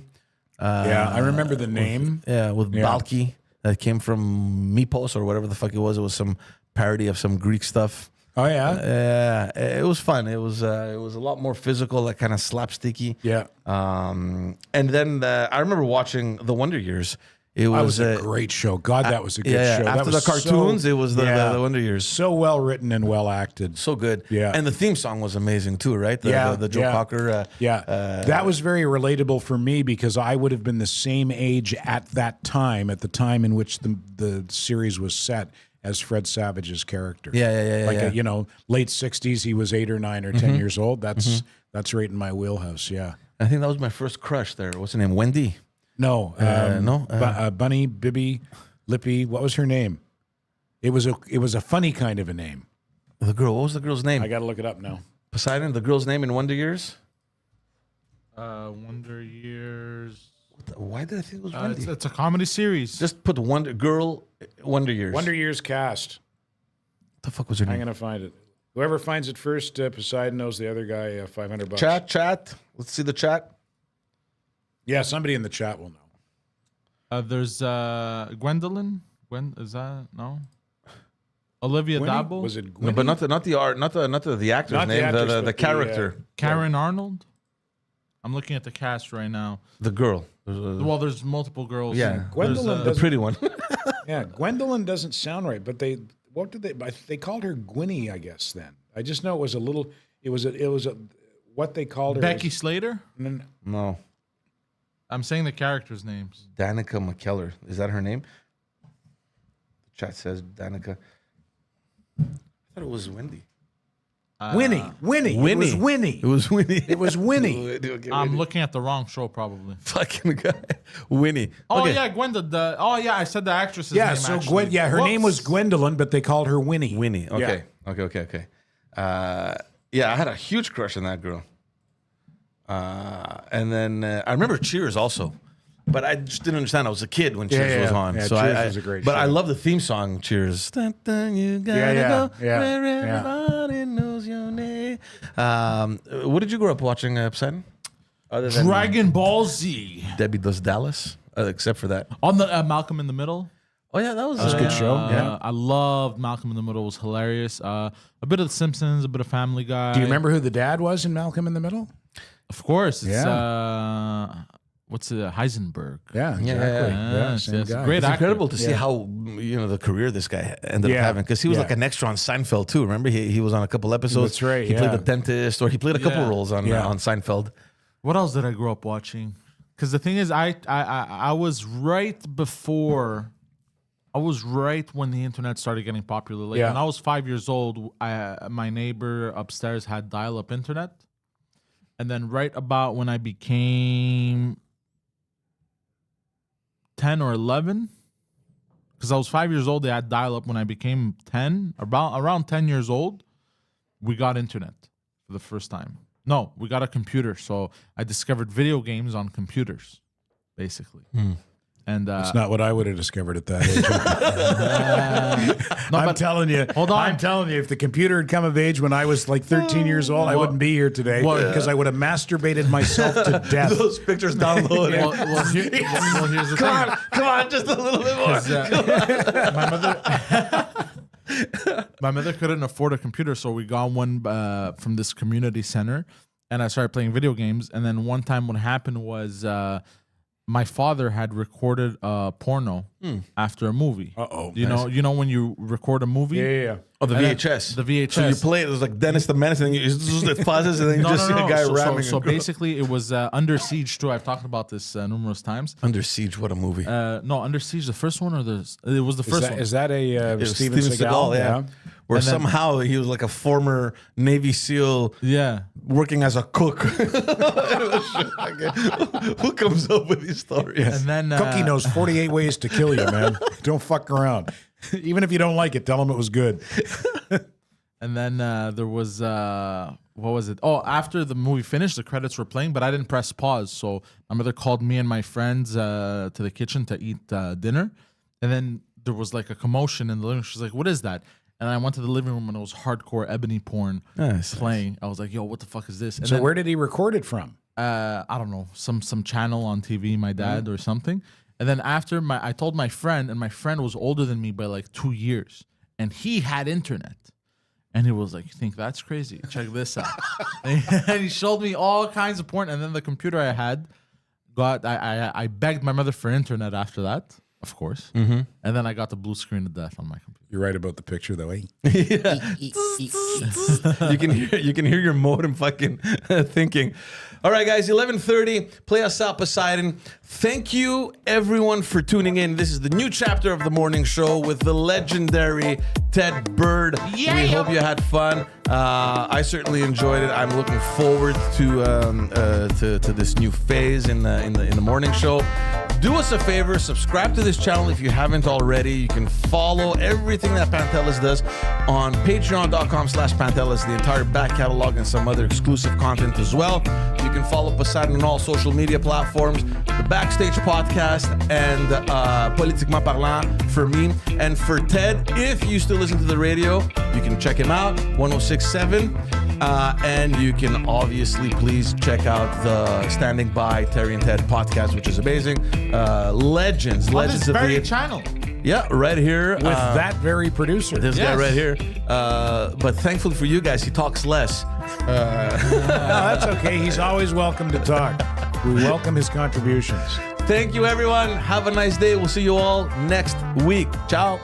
Yeah, I remember the name. With Balki that came from Mypos or whatever the fuck it was. It was some parody of some Greek stuff. Oh, yeah? It was fun. It was a lot more physical, like kind of slapsticky. Yeah. And then I remember watching The Wonder Years. It was a great show. God, that was a good show. That After was the cartoons, it was the yeah. Wonder Years. So well written and well acted. So good. Yeah. And the theme song was amazing too, right? The Joe Cocker. That was very relatable for me because I would have been the same age at the time in which the series was set as Fred Savage's character. Yeah. Like late 60s, he was 8 or 9 or 10 years old. That's right in my wheelhouse. Yeah. I think that was my first crush there. What's her name? Wendy. No, Bunny, Bibby, Lippy. What was her name? It was a funny kind of a name. The girl. What was the girl's name? I got to look it up now. Poseidon. The girl's name in Wonder Years. Wonder Years. Why did I think it was Wendy? It's a comedy series. Just put Wonder Years. Wonder Years cast. What the fuck was her I'm name? gonna find it. Whoever finds it first, Poseidon knows the other guy $500. Chat. Let's see the chat. Yeah, somebody in the chat will know. There's Gwendolyn. Is that no? Olivia Winnie? Dabo. Was it No, Gwynny? but not the actor's Not the name. actress, The but character. Karen Arnold. I'm looking at the cast right now. The girl. Well, there's multiple girls. Yeah. Gwendolyn The pretty one. Yeah, Gwendolyn doesn't sound right, but they called her Gwynny, I guess. Then I just know it was what they called her. Becky was- Slater. No. I'm saying the characters' names. Danica McKellar. Is that her name? The chat says Danica. I thought it was Wendy. Winnie. It was Winnie. It was Winnie. It was Winnie. Okay, I'm Winnie. looking at the wrong show, probably. Fucking guy. Winnie. Oh Okay. yeah, Gwenda. I said the actress's Yeah, name. so actually. her name was Whoops. Gwendolyn, but they called her Winnie. Winnie. Okay. Okay. Yeah, I had a huge crush on that girl. And then I remember Cheers also. But I just didn't understand. I was a kid when Cheers was on. Yeah, so Cheers I was a great But show. I love the theme song, Cheers. Dun, dun, you gotta go where everybody knows your name. What did you grow up watching, Poseidon? Other than Dragon Ball Z. Debbie Does Dallas, except for that. On the Malcolm in the Middle. Oh, yeah, that was a good show. Yeah. I loved Malcolm in the Middle. It was hilarious. A bit of The Simpsons, a bit of Family Guy. Do you remember who the dad was in Malcolm in the Middle? Of course. It's what's it? Heisenberg. Yeah, exactly. Yes, same yes. guy. Great It's actor. incredible to see how the career this guy ended up Yeah. having, because he was Yeah. like an extra on Seinfeld too. Remember, he was on a couple episodes. That's right, He played yeah. the dentist, or he played a couple Yeah. roles on Yeah. on Seinfeld. What else did I grow up watching? Because the thing is, I was right before. I was right when the internet started getting popular. Like when I was 5 years old, my neighbor upstairs had dial-up internet, and then right about when I became 10 or 11, because I was 5 years old, they had dial-up. When I became 10, around 10 years old, we got internet for the first time. No, we got a computer. So I discovered video games on computers, basically. And It's not what I would have discovered at that age. I'm telling you. Hold on. I'm telling you, if the computer had come of age when I was like 13 years old, I wouldn't be here today because I would have masturbated myself to death. Those pictures downloaded. Here's the thing. Come on, just a little bit more. My mother couldn't afford a computer, so we got one from this community center, and I started playing video games. And then one time, what happened was my father had recorded a porno after a movie. You know when you record a movie. Yeah. Oh, the VHS. The VHS. So you play it. It was like Dennis the Menace, and it pauses, and then you just see a guy ramming. So basically, it was Under Siege too. I've talked about this numerous times. Under Siege, what a movie! No, Under Siege, the first one, or it was the first one. Is that a It was Steven Seagal? yeah. Where And then- somehow he was like a former Navy SEAL Yeah. working as a cook. Who comes up with these stories? And then Cookie knows 48 ways to kill you, man. Don't fuck around. Even if you don't like it, tell him it was good. And then there was what was it? Oh, after the movie finished, the credits were playing, but I didn't press pause. So my mother called me and my friends to the kitchen to eat dinner, and then there was like a commotion in the living room. She's like, "What is that?" And I went to the living room and it was hardcore ebony porn playing. I was like, "Yo, what the fuck is this?" And So then, where did he record it from? I don't know, some channel on TV, my dad or something. And then after I told my friend, and my friend was older than me by like 2 years, and he had internet. And he was like, "You think that's crazy? Check this out." And he showed me all kinds of porn. And then the computer I had I begged my mother for internet after that, of course. And then I got the blue screen of death on my computer. You're right about the picture, though, eh? You can hear your modem fucking thinking. All right, guys, 11:30. Play us out, Poseidon. Thank you, everyone, for tuning in. This is the new chapter of the morning show with the legendary Ted Bird. Yeah. We hope you had fun. I certainly enjoyed it. I'm looking forward to this new phase in the morning show. Do us a favor, subscribe to this channel if you haven't already. You can follow everything that Pantelis does on patreon.com/Pantelis, the entire back catalog and some other exclusive content as well. You can follow Poseidon on all social media platforms, the Backstage Podcast, and Politiquement Parlant for me. And for Ted, if you still listen to the radio, you can check him out, 106.7. And you can obviously please check out the Standing By Terry and Ted podcast, which is amazing. Legends On this of very the channel. Yeah, right here With that very producer. this guy Yes. right here. But thankfully for you guys, he talks less. No, that's okay. He's always welcome to talk. We welcome his contributions. Thank you, everyone. Have a nice day. We'll see you all next week. Ciao.